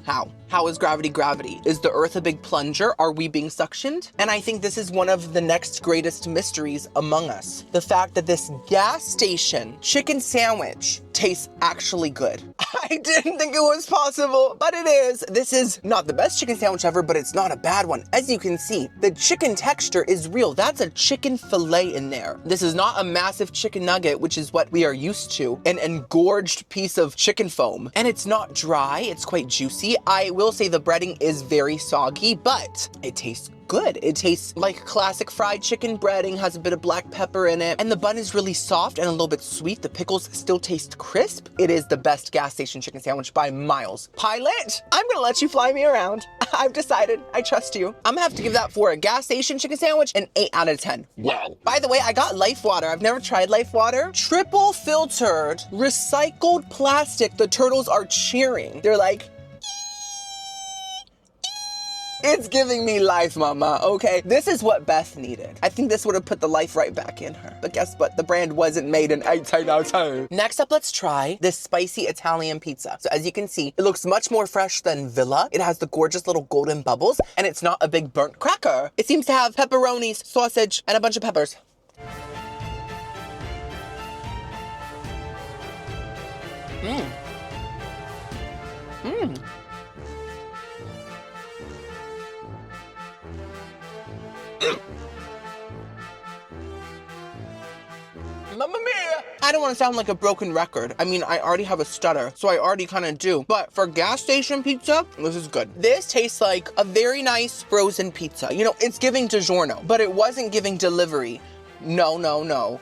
How? How is gravity gravity? Is the earth a big plunger? Are we being suctioned? And I think this is one of the next greatest mysteries among us. The fact that this gas station chicken sandwich tastes actually good. I didn't think it was possible, but it is. This is not the best chicken sandwich ever, but it's not a bad one. As you can see, the chicken texture is real. That's a chicken fillet in there. This is not a massive chicken nugget, which is what we are used to, an engorged piece of chicken foam. And it's not dry, it's quite juicy. I will say the breading is very soggy, but it tastes good. It tastes like classic fried chicken breading, has a bit of black pepper in it, and the bun is really soft and a little bit sweet. The pickles still taste crisp. It is the best gas station chicken sandwich by miles. Pilot, I'm gonna let you fly me around. I've decided, I trust you. I'm gonna have to give that for a gas station chicken sandwich an 8 out of 10. Wow. By the way, I got Life Water. I've never tried Life Water. Triple filtered, recycled plastic. The turtles are cheering. They're like, it's giving me life, mama, okay? This is what Beth needed. I think this would have put the life right back in her. But guess what? The brand wasn't made in 1802. Next up, let's try this spicy Italian pizza. So as you can see, it looks much more fresh than Villa. It has the gorgeous little golden bubbles, and it's not a big burnt cracker. It seems to have pepperonis, sausage, and a bunch of peppers. Mmm. Mmm. Mamma mia! I don't want to sound like a broken record. I mean, I already have a stutter, so I already kind of do. But for gas station pizza, this is good. This tastes like a very nice frozen pizza. You know, it's giving DiGiorno, but it wasn't giving delivery. No, no, no.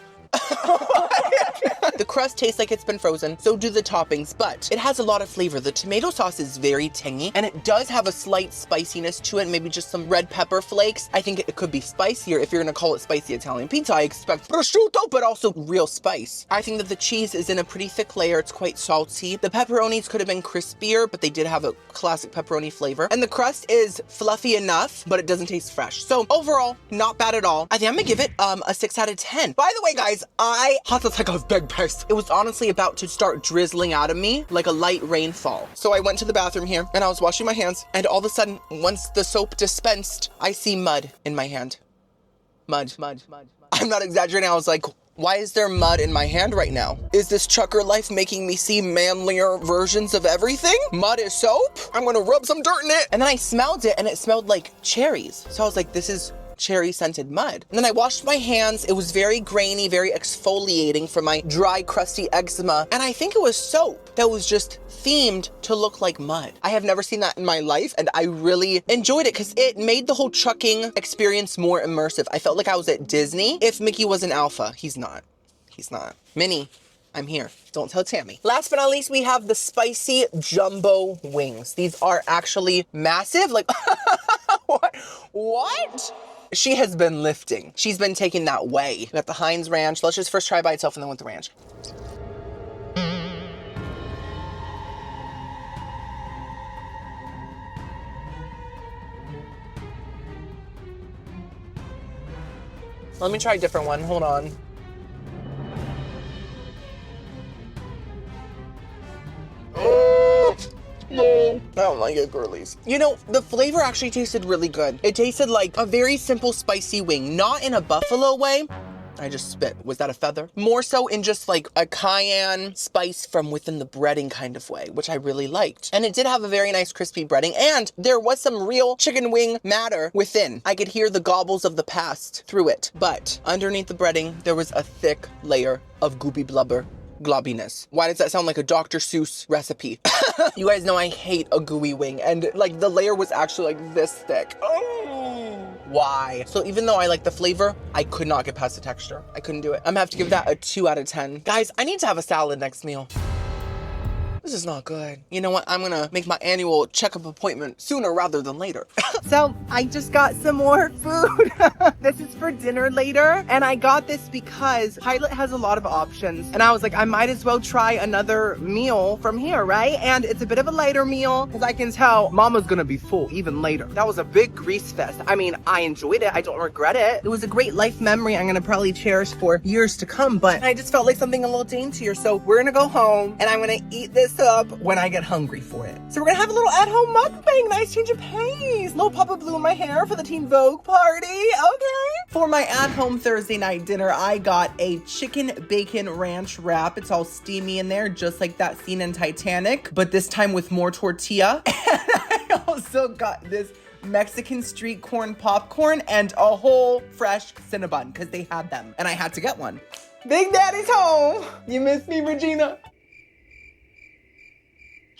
The crust tastes like it's been frozen, so do the toppings, but it has a lot of flavor. The tomato sauce is very tangy, and it does have a slight spiciness to it, maybe just some red pepper flakes. I think it could be spicier if you're gonna call it spicy Italian pizza. I expect prosciutto, but also real spice. I think that the cheese is in a pretty thick layer. It's quite salty. The pepperonis could have been crispier, but they did have a classic pepperoni flavor. And the crust is fluffy enough, but it doesn't taste fresh. So overall, not bad at all. I think I'm gonna give it a 6 out of 10. By the way, guys, I had to take a big piss. It was honestly about to start drizzling out of me like a light rainfall. So I went to the bathroom here and I was washing my hands, and all of a sudden, once the soap dispensed, I see mud in my hand. Mud. I'm not exaggerating. I was like, why is there mud in my hand right now? Is this trucker life making me see manlier versions of everything? Mud is soap? I'm gonna rub some dirt in it. And then I smelled it and it smelled like cherries. So I was like, this is cherry scented mud. And then I washed my hands. It was very grainy, very exfoliating from my dry, crusty eczema. And I think it was soap that was just themed to look like mud. I have never seen that in my life, and I really enjoyed it because it made the whole trucking experience more immersive. I felt like I was at Disney if Mickey was an alpha. He's not. He's not. Minnie, I'm here. Don't tell Tammy. Last but not least, we have the spicy jumbo wings. These are actually massive. Like, what? She has been lifting. She's been taking that way. We got the Heinz Ranch. Let's just first try by itself and then with the ranch. Let me try a different one. Hold on. I don't like it, girlies. You know, the flavor actually tasted really good. It tasted like a very simple spicy wing, not in a buffalo way. I just spit. Was that a feather? More so in just like a cayenne spice from within the breading kind of way, which I really liked. And it did have a very nice crispy breading, and there was some real chicken wing matter within. I could hear the gobbles of the past through it, but underneath the breading, there was a thick layer of gooby blubber globbiness. Why does that sound like a Dr. Seuss recipe? You guys know I hate a gooey wing, and like the layer was actually like this thick. Oh, why? So even though I like the flavor, I could not get past the texture. I couldn't do it. I'm gonna have to give that a 2 out of 10. Guys, I need to have a salad next meal. This is not good. You know what? I'm gonna make my annual checkup appointment sooner rather than later. So I just got some more food. This is for dinner later. And I got this because Pilot has a lot of options. And I was like, I might as well try another meal from here, right? And it's a bit of a lighter meal because I can tell Mama's gonna be full even later. That was a big grease fest. I mean, I enjoyed it. I don't regret it. It was a great life memory I'm gonna probably cherish for years to come, but I just felt like something a little daintier. So we're gonna go home and I'm gonna eat this up when I get hungry for it. So we're gonna have a little at-home mukbang, nice change of pace, little little pop of blue in my hair for the Teen Vogue party, okay? For my at-home Thursday night dinner, I got a chicken bacon ranch wrap. It's all steamy in there, just like that scene in Titanic, but this time with more tortilla. And I also got this Mexican street corn popcorn and a whole fresh Cinnabon because they had them and I had to get one. Big Daddy's home. You miss me, Regina?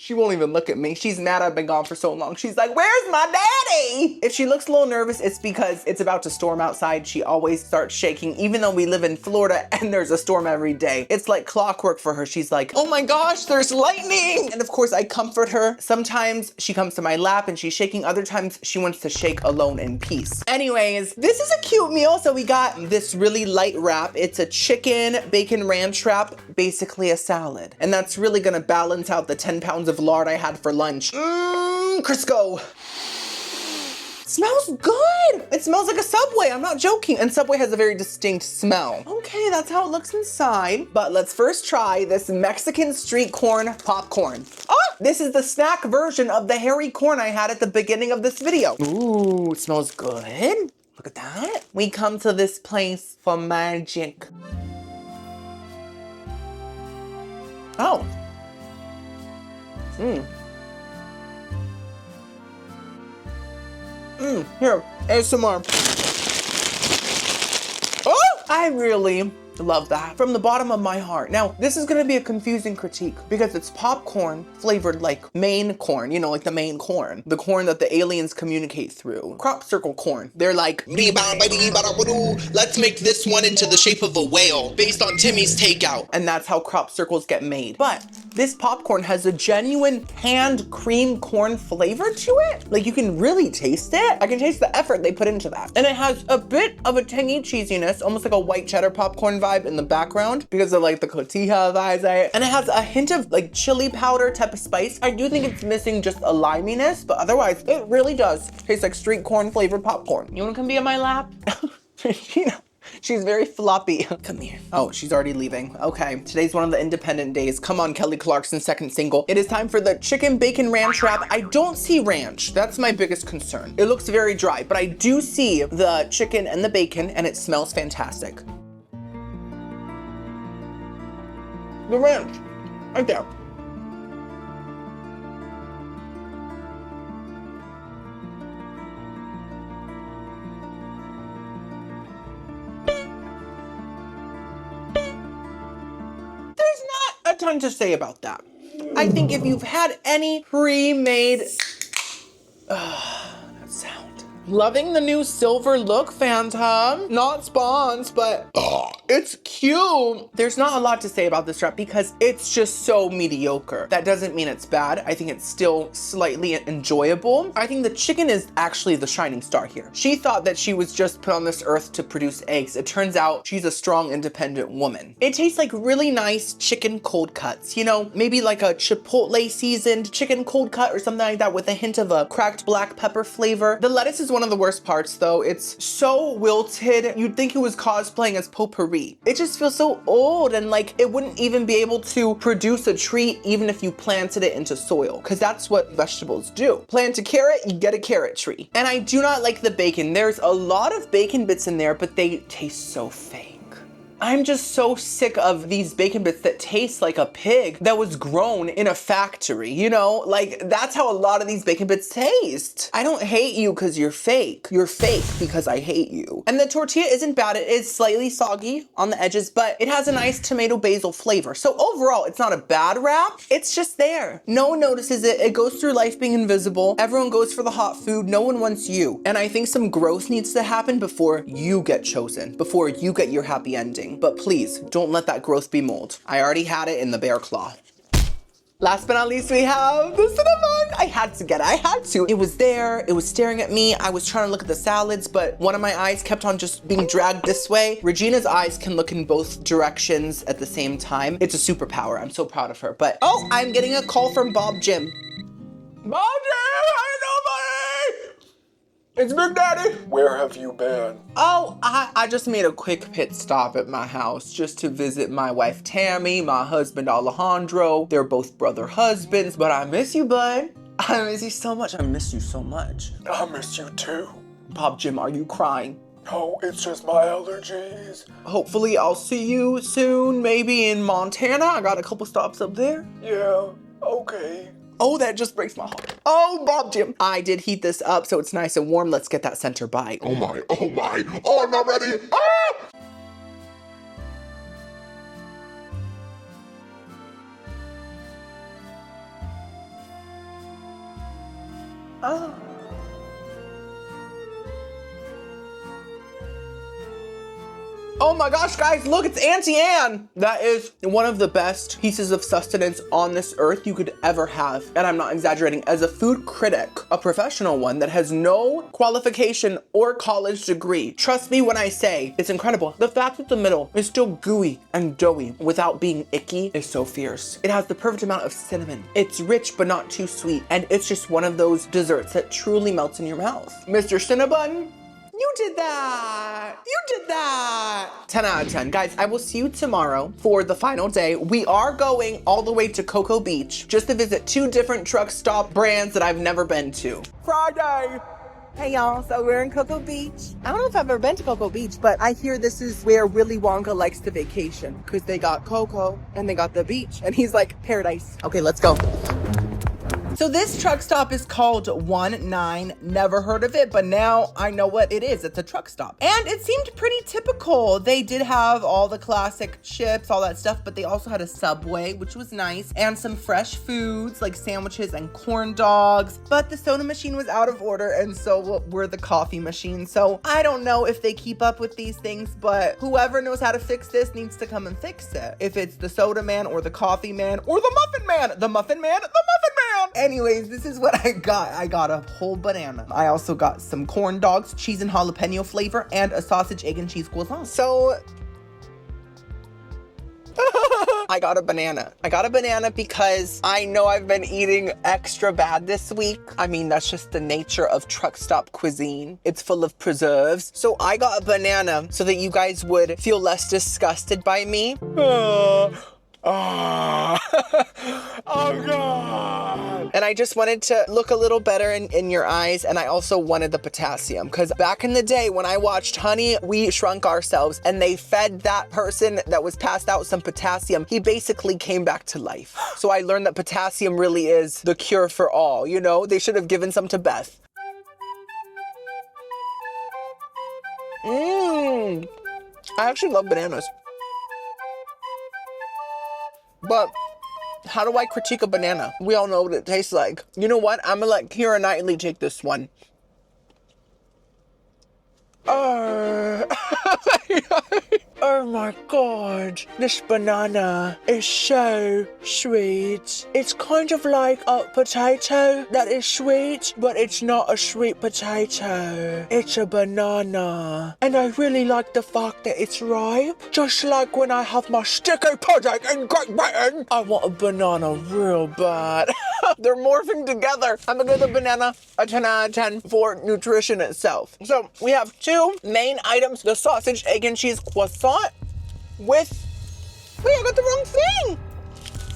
She won't even look at me. She's mad I've been gone for so long. She's like, where's my daddy? If she looks a little nervous, it's because it's about to storm outside. She always starts shaking, even though we live in Florida and there's a storm every day. It's like clockwork for her. She's like, oh my gosh, there's lightning. And of course I comfort her. Sometimes she comes to my lap and she's shaking. Other times she wants to shake alone in peace. Anyways, this is a cute meal. So we got this really light wrap. It's a chicken bacon ranch wrap, basically a salad. And that's really gonna balance out the 10 pounds of lard I had for lunch. Crisco. Smells good. It smells like a Subway. I'm not joking. And Subway has a very distinct smell. Okay, that's how it looks inside. But let's first try this Mexican street corn popcorn. Oh, this is the snack version of the hairy corn I had at the beginning of this video. Ooh, it smells good. Look at that. We come to this place for magic. Oh. Here, ASMR. Oh, I really love that from the bottom of my heart. Now, this is gonna be a confusing critique because it's popcorn flavored like Maine corn, you know, like the Maine corn, the corn that the aliens communicate through. Crop circle corn. They're like, let's make this one into the shape of a whale based on Timmy's Takeout. And that's how crop circles get made. But this popcorn has a genuine hand cream corn flavor to it. Like you can really taste it. I can taste the effort they put into that. And it has a bit of a tangy cheesiness, almost like a white cheddar popcorn vibe in the background because of like the cotija vibes. And it has a hint of like chili powder type of spice. I do think it's missing just a liminess, but otherwise it really does taste like street corn flavored popcorn. You wanna come be on my lap? She's very floppy. Come here. Oh, she's already leaving. Okay, today's one of the independent days. Come on, Kelly Clarkson's second single. It is time for the chicken bacon ranch wrap. I don't see ranch. That's my biggest concern. It looks very dry, but I do see the chicken and the bacon and it smells fantastic. The ranch, right there. There's not a ton to say about that. I think if you've had any pre-made, that sound. Loving the new silver look, Phantom. Not spawns, but it's cute. There's not a lot to say about this wrap because it's just so mediocre. That doesn't mean it's bad. I think it's still slightly enjoyable. I think the chicken is actually the shining star here. She thought that she was just put on this earth to produce eggs. It turns out she's a strong, independent woman. It tastes like really nice chicken cold cuts. You know, maybe like a Chipotle seasoned chicken cold cut or something like that with a hint of a cracked black pepper flavor. The lettuce is one of the worst parts though. It's so wilted. You'd think it was cosplaying as potpourri. It just feels so old and like it wouldn't even be able to produce a tree even if you planted it into soil, because that's what vegetables do. Plant a carrot, you get a carrot tree. And I do not like the bacon. There's a lot of bacon bits in there, but they taste so fake. I'm just so sick of these bacon bits that taste like a pig that was grown in a factory, you know? Like, that's how a lot of these bacon bits taste. I don't hate you because you're fake. You're fake because I hate you. And the tortilla isn't bad. It is slightly soggy on the edges, but it has a nice tomato basil flavor. So overall, it's not a bad wrap. It's just there. No one notices it. It goes through life being invisible. Everyone goes for the hot food. No one wants you. And I think some growth needs to happen before you get chosen, before you get your happy ending. But please don't let that growth be mold. I already had it in the bear claw. Last but not least, we have the cinnamon. I had to get it, I had to. It was there, it was staring at me. I was trying to look at the salads, but one of my eyes kept on just being dragged this way. Regina's eyes can look in both directions at the same time. It's a superpower, I'm so proud of her. But, oh, I'm getting a call from Bob Jim. Bob Jim, how you doing, buddy? It's Big Daddy. Where have you been? Oh, I just made a quick pit stop at my house just to visit my wife Tammy, my husband Alejandro. They're both brother husbands, but I miss you, bud. I miss you so much. I miss you so much. I miss you too. Bob Jim, are you crying? No, it's just my allergies. Hopefully I'll see you soon, maybe in Montana. I got a couple stops up there. Yeah, okay. Oh, that just breaks my heart. Oh, Bob Jim. I did heat this up so it's nice and warm. Let's get that center bite. Oh my, oh my. Oh, I'm not ready. Ah! Oh. Oh my gosh, guys, look, it's Auntie Anne. That is one of the best pieces of sustenance on this earth you could ever have. And I'm not exaggerating. As a food critic, a professional one that has no qualification or college degree, trust me when I say it's incredible. The fact that the middle is still gooey and doughy without being icky is so fierce. It has the perfect amount of cinnamon. It's rich but not too sweet. And it's just one of those desserts that truly melts in your mouth. Mr. Cinnabon, you did that. You did that. 10 out of 10. Guys, I will see you tomorrow for the final day. We are going all the way to Cocoa Beach just to visit 2 different truck stop brands that I've never been to. Friday. Hey y'all, so we're in Cocoa Beach. I don't know if I've ever been to Cocoa Beach, but I hear this is where Willy Wonka likes to vacation because they got Cocoa and they got the beach and he's like paradise. Okay, let's go. So this truck stop is called 19. Never heard of it, but now I know what it is. It's a truck stop. And it seemed pretty typical. They did have all the classic chips, all that stuff, but they also had a Subway, which was nice, and some fresh foods like sandwiches and corn dogs. But the soda machine was out of order, and so were the coffee machines. So I don't know if they keep up with these things, but whoever knows how to fix this needs to come and fix it. If it's the soda man or the coffee man or the muffin man, the muffin man, the muffin man. Anyways, this is what I got. I got a whole banana. I also got some corn dogs, cheese and jalapeno flavor, and a sausage, egg, and cheese croissant. So I got a banana. I got a banana because I know I've been eating extra bad this week. I mean, that's just the nature of truck stop cuisine. It's full of preserves. So I got a banana so that you guys would feel less disgusted by me. Oh God. And I just wanted to look a little better in your eyes, and I also wanted the potassium because back in the day when I watched Honey, We Shrunk Ourselves and they fed that person that was passed out some potassium, he basically came back to life. So I learned that potassium really is the cure for all, you know? They should have given some to Beth. I actually love bananas. But how do I critique a banana? We all know what it tastes like. You know what? I'm gonna let Keira Knightley take this one. Oh my God, this banana is so sweet. It's kind of like a potato that is sweet, but it's not a sweet potato. It's a banana. And I really like the fact that it's ripe. Just like when I have my sticky pudding in Great Britain. I want a banana real bad. They're morphing together. I'm gonna give the banana a 10 out of 10 for nutrition itself. So we have 2 main items, the sausage, egg, and cheese croissant with, wait, I got the wrong thing.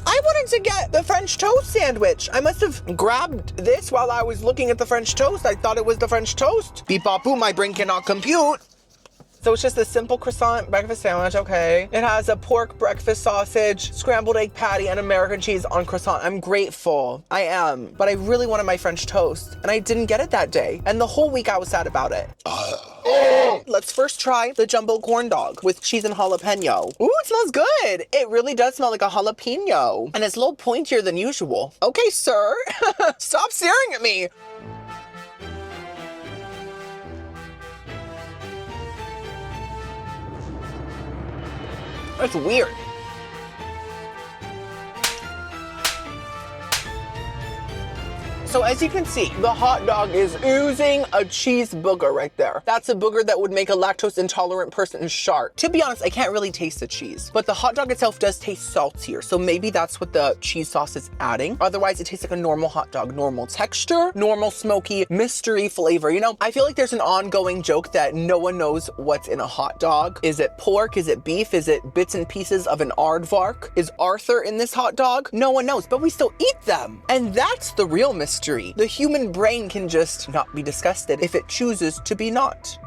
I wanted to get the French toast sandwich. I must have grabbed this while I was looking at the French toast. I thought it was the French toast. Beep bop boom, my brain cannot compute. So it's just a simple croissant breakfast sandwich, okay. It has a pork breakfast sausage, scrambled egg patty, and American cheese on croissant. I'm grateful, I am. But I really wanted my French toast, and I didn't get it that day. And the whole week I was sad about it. Let's first try the jumbo corn dog with cheese and jalapeno. Ooh, it smells good. It really does smell like a jalapeno. And it's a little pointier than usual. Okay, sir, stop staring at me. That's weird. So as you can see, the hot dog is oozing a cheese booger right there. That's a booger that would make a lactose intolerant person shark. To be honest, I can't really taste the cheese, but the hot dog itself does taste saltier. So maybe that's what the cheese sauce is adding. Otherwise, it tastes like a normal hot dog, normal texture, normal smoky mystery flavor. You know, I feel like there's an ongoing joke that no one knows what's in a hot dog. Is it pork? Is it beef? Is it bits and pieces of an aardvark? Is Arthur in this hot dog? No one knows, but we still eat them. And that's the real mystery. mystery. The human brain can just not be disgusted if it chooses to be not.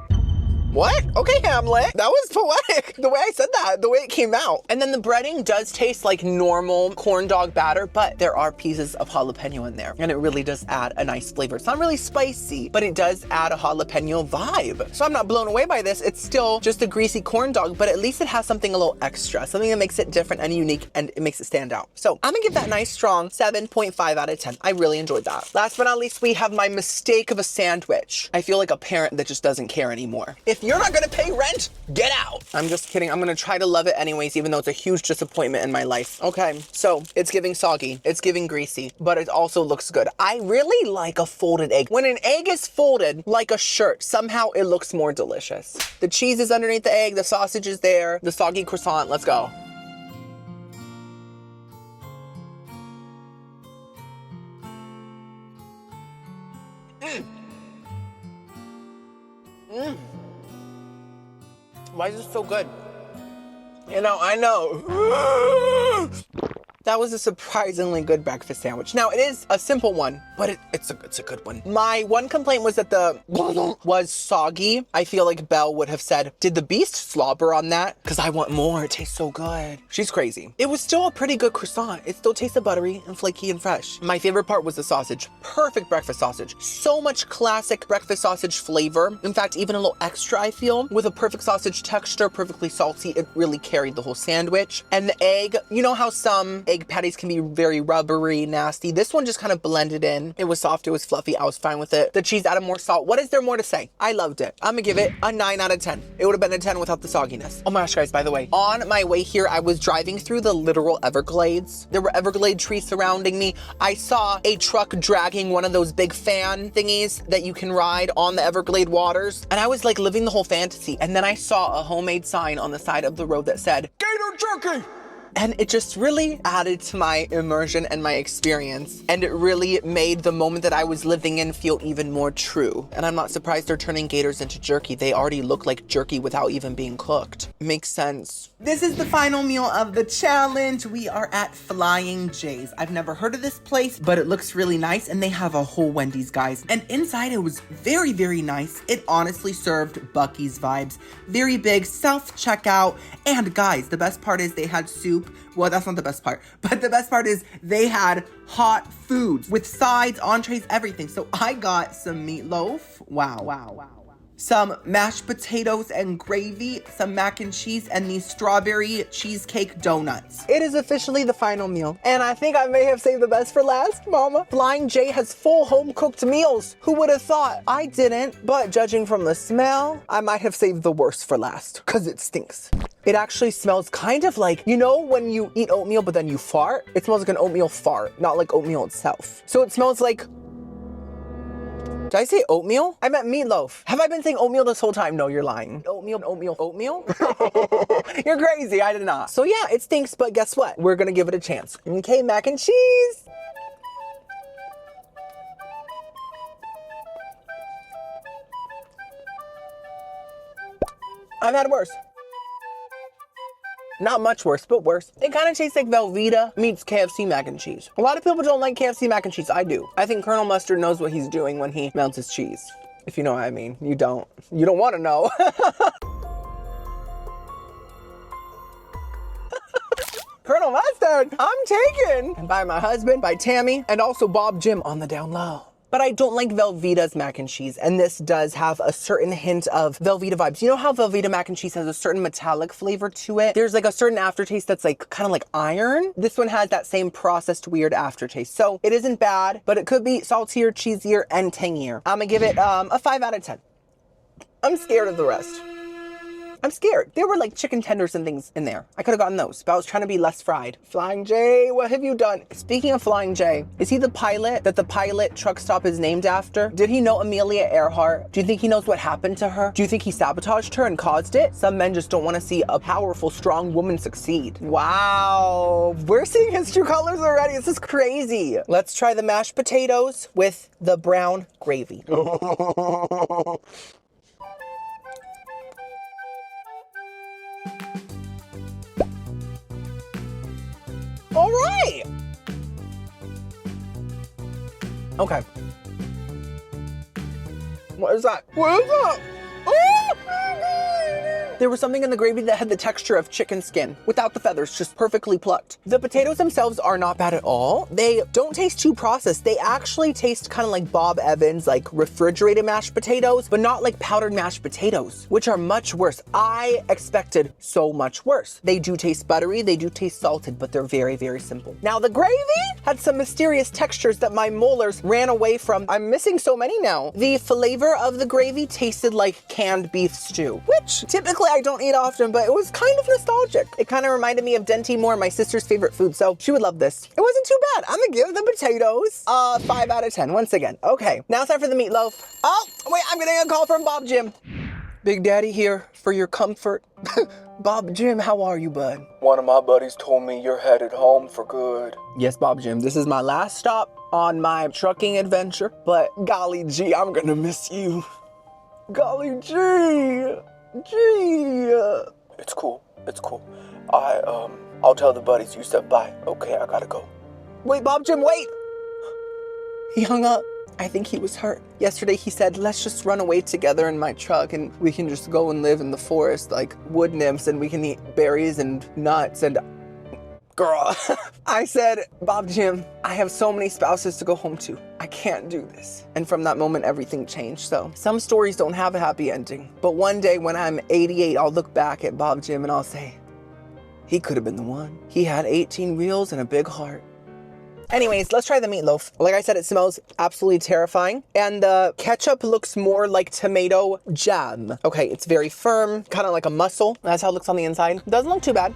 What? Okay, Hamlet. That was poetic. The way I said that, the way it came out. And then the breading does taste like normal corn dog batter, but there are pieces of jalapeno in there. And it really does add a nice flavor. It's not really spicy, but it does add a jalapeno vibe. So I'm not blown away by this. It's still just a greasy corn dog, but at least it has something a little extra, something that makes it different and unique, and it makes it stand out. So I'm gonna give that nice strong 7.5 out of 10. I really enjoyed that. Last but not least, we have my mistake of a sandwich. I feel like a parent that just doesn't care anymore. If you're not gonna pay rent, get out. I'm just kidding. I'm gonna try to love it anyways, even though it's a huge disappointment in my life. Okay, so it's giving soggy, it's giving greasy, but it also looks good. I really like a folded egg. When an egg is folded like a shirt, somehow it looks more delicious. The cheese is underneath the egg, the sausage is there, the soggy croissant, let's go. Why is this so good? You know, I know. That was a surprisingly good breakfast sandwich. Now, it is a simple one, but it's a good one. My one complaint was that the was soggy. I feel like Belle would have said, did the beast slobber on that? Because I want more. It tastes so good. She's crazy. It was still a pretty good croissant. It still tasted buttery and flaky and fresh. My favorite part was the sausage. Perfect breakfast sausage. So much classic breakfast sausage flavor. In fact, even a little extra, I feel. With a perfect sausage texture, perfectly salty, it really carried the whole sandwich. And the egg, you know how some egg patties can be very rubbery, nasty. This one just kind of blended in. It was soft, it was fluffy, I was fine with it. The cheese added more salt. What is there more to say? I loved it. I'm gonna give it a 9 out of 10. It would have been a 10 without the sogginess. Oh my gosh, guys, by the way, on my way here, I was driving through the literal Everglades. There were Everglade trees surrounding me. I saw a truck dragging one of those big fan thingies that you can ride on the Everglade waters. And I was like living the whole fantasy. And then I saw a homemade sign on the side of the road that said, "Gator Jerky!" And it just really added to my immersion and my experience. And it really made the moment that I was living in feel even more true. And I'm not surprised they're turning gators into jerky. They already look like jerky without even being cooked. Makes sense. This is the final meal of the challenge. We are at Flying J's. I've never heard of this place, but it looks really nice. And they have a whole Wendy's, guys. And inside it was very, very nice. It honestly served Buc-ee's vibes. Very big, self-checkout. And guys, the best part is they had soup. Well, that's not the best part, but the best part is they had hot foods with sides, entrees, everything. So I got some meatloaf. Wow. Some mashed potatoes and gravy, some mac and cheese, and these strawberry cheesecake donuts. It is officially the final meal, and I think I may have saved the best for last, mama. Flying J has full home-cooked meals. Who would have thought? I didn't, but judging from the smell, I might have saved the worst for last, because it stinks. It actually smells kind of like, you know when you eat oatmeal but then you fart? It smells like an oatmeal fart, not like oatmeal itself. So it smells like, did I say oatmeal? I meant meatloaf. Have I been saying oatmeal this whole time? No, you're lying. Oatmeal? You're crazy, I did not. So yeah, it stinks, but guess what? We're gonna give it a chance. Okay, mac and cheese. I've had worse. Not much worse, but worse. It kind of tastes like Velveeta meets KFC mac and cheese. A lot of people don't like KFC mac and cheese. I do. I think Colonel Mustard knows what he's doing when he melts his cheese. If you know what I mean. You don't. You don't want to know. Colonel Mustard, I'm taken. And by my husband, by Tammy, and also Bob Jim on the down low. But I don't like Velveeta's mac and cheese, and this does have a certain hint of Velveeta vibes. You know how Velveeta mac and cheese has a certain metallic flavor to it? There's like a certain aftertaste that's like kind of like iron. This one has that same processed weird aftertaste. So it isn't bad, but it could be saltier, cheesier, and tangier. I'm gonna give it a 5 out of 10. I'm scared of the rest. I'm scared. There were like chicken tenders and things in there. I could have gotten those, but I was trying to be less fried. Flying J, what have you done? Speaking of Flying J, is he the pilot that the pilot truck stop is named after? Did he know Amelia Earhart? Do you think he knows what happened to her? Do you think he sabotaged her and caused it? Some men just don't want to see a powerful, strong woman succeed. Wow, we're seeing his true colors already. This is crazy. Let's try the mashed potatoes with the brown gravy. All right. Okay. What is that? What is that? Oh! There was something in the gravy that had the texture of chicken skin without the feathers, just perfectly plucked. The potatoes themselves are not bad at all. They don't taste too processed. They actually taste kind of like Bob Evans, like refrigerated mashed potatoes, but not like powdered mashed potatoes, which are much worse. I expected so much worse. They do taste buttery, they do taste salted, but they're very, very simple. Now the gravy had some mysterious textures that my molars ran away from. I'm missing so many now. The flavor of the gravy tasted like canned beef stew, which typically I don't eat often, but it was kind of nostalgic. It kind of reminded me of Denti Moore, my sister's favorite food, so she would love this. It wasn't too bad. I'm gonna give the potatoes 5 out of 10 once again. Okay, now it's time for the meatloaf. Oh, wait, I'm getting a call from Bob Jim. Big Daddy here for your comfort. Bob Jim, how are you, bud? One of my buddies told me you're headed home for good. Yes, Bob Jim, this is my last stop on my trucking adventure, but golly gee, I'm gonna miss you. Golly gee. Gee. It's cool. It's cool. I'll tell the buddies you stepped by. Okay, I gotta go. Wait, Bob Jim, wait! He hung up. I think he was hurt. Yesterday he said, let's just run away together in my truck and we can just go and live in the forest like wood nymphs and we can eat berries and nuts and... Girl, I said, Bob Jim, I have so many spouses to go home to. I can't do this. And from that moment, everything changed. So some stories don't have a happy ending. But one day when I'm 88, I'll look back at Bob Jim and I'll say, he could have been the one. He had 18 wheels and a big heart. Anyways, let's try the meatloaf. Like I said, it smells absolutely terrifying. And the ketchup looks more like tomato jam. Okay, it's very firm, kind of like a mussel. That's how it looks on the inside. Doesn't look too bad.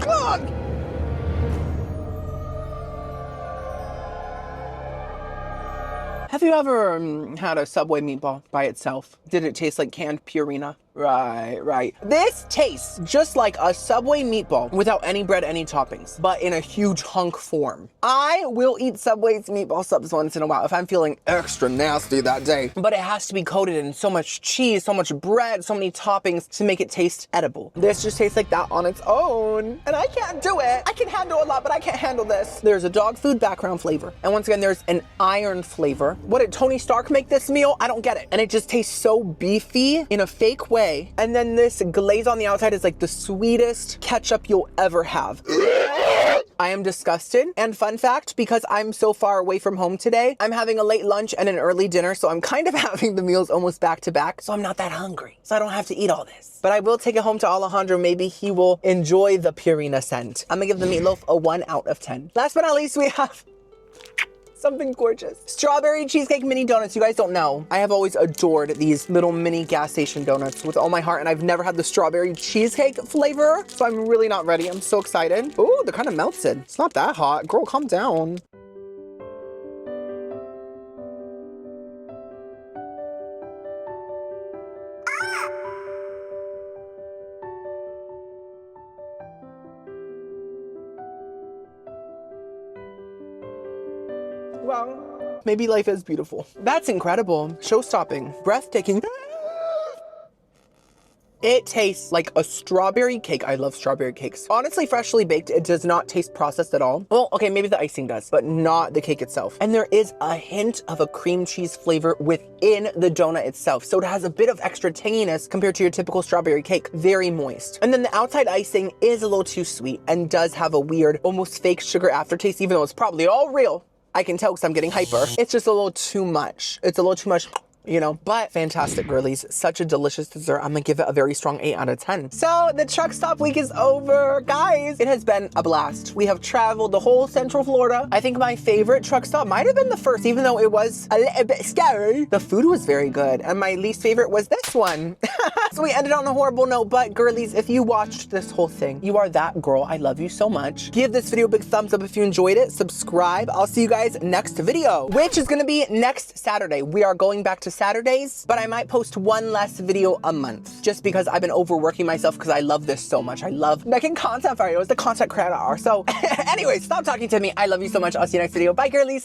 God! Have you ever had a Subway meatball by itself? Did it taste like canned Purina? Right. This tastes just like a Subway meatball without any bread, any toppings, but in a huge hunk form. I will eat Subway's meatball subs once in a while if I'm feeling extra nasty that day, but it has to be coated in so much cheese, so much bread, so many toppings to make it taste edible. This just tastes like that on its own, and I can't do it. I can handle a lot, but I can't handle this. There's a dog food background flavor, and once again, there's an iron flavor. What did Tony Stark make this meal? I don't get it. And it just tastes so beefy in a fake way. And then this glaze on the outside is like the sweetest ketchup you'll ever have. I am disgusted. And fun fact, because I'm so far away from home today, I'm having a late lunch and an early dinner. So I'm kind of having the meals almost back to back. So I'm not that hungry. So I don't have to eat all this. But I will take it home to Alejandro. Maybe he will enjoy the Purina scent. I'm gonna give the meatloaf a 1 out of 10. Last but not least, we have something gorgeous. Strawberry cheesecake mini donuts. You guys don't know, I have always adored these little mini gas station donuts with all my heart, and I've never had the strawberry cheesecake flavor, so I'm really not ready. I'm so excited. Ooh, they're kind of melted. It's not that hot. Girl, calm down. Well, maybe life is beautiful. That's incredible. Show-stopping. Breathtaking. It tastes like a strawberry cake. I love strawberry cakes. Honestly, freshly baked, it does not taste processed at all. Well, okay, maybe the icing does, but not the cake itself. And there is a hint of a cream cheese flavor within the donut itself. So it has a bit of extra tanginess compared to your typical strawberry cake. Very moist. And then the outside icing is a little too sweet and does have a weird, almost fake sugar aftertaste, even though it's probably all real. I can tell because I'm getting hyper. It's just a little too much. It's a little too much, you know, but fantastic, girlies. Such a delicious dessert. I'm gonna give it a very strong 8 out of 10. So the truck stop week is over. Guys, it has been a blast. We have traveled the whole Central Florida. I think my favorite truck stop might have been the first, even though it was a little bit scary. The food was very good. And my least favorite was this one. So we ended on a horrible note, but girlies, if you watched this whole thing, you are that girl. I love you so much. Give this video a big thumbs up if you enjoyed it. Subscribe. I'll see you guys next video, which is gonna be next Saturday. We are going back to Saturdays, but I might post one less video a month just because I've been overworking myself because I love this so much. I love making content for you. It's the content creator. So anyways, stop talking to me. I love you so much. I'll see you next video. Bye, girlies.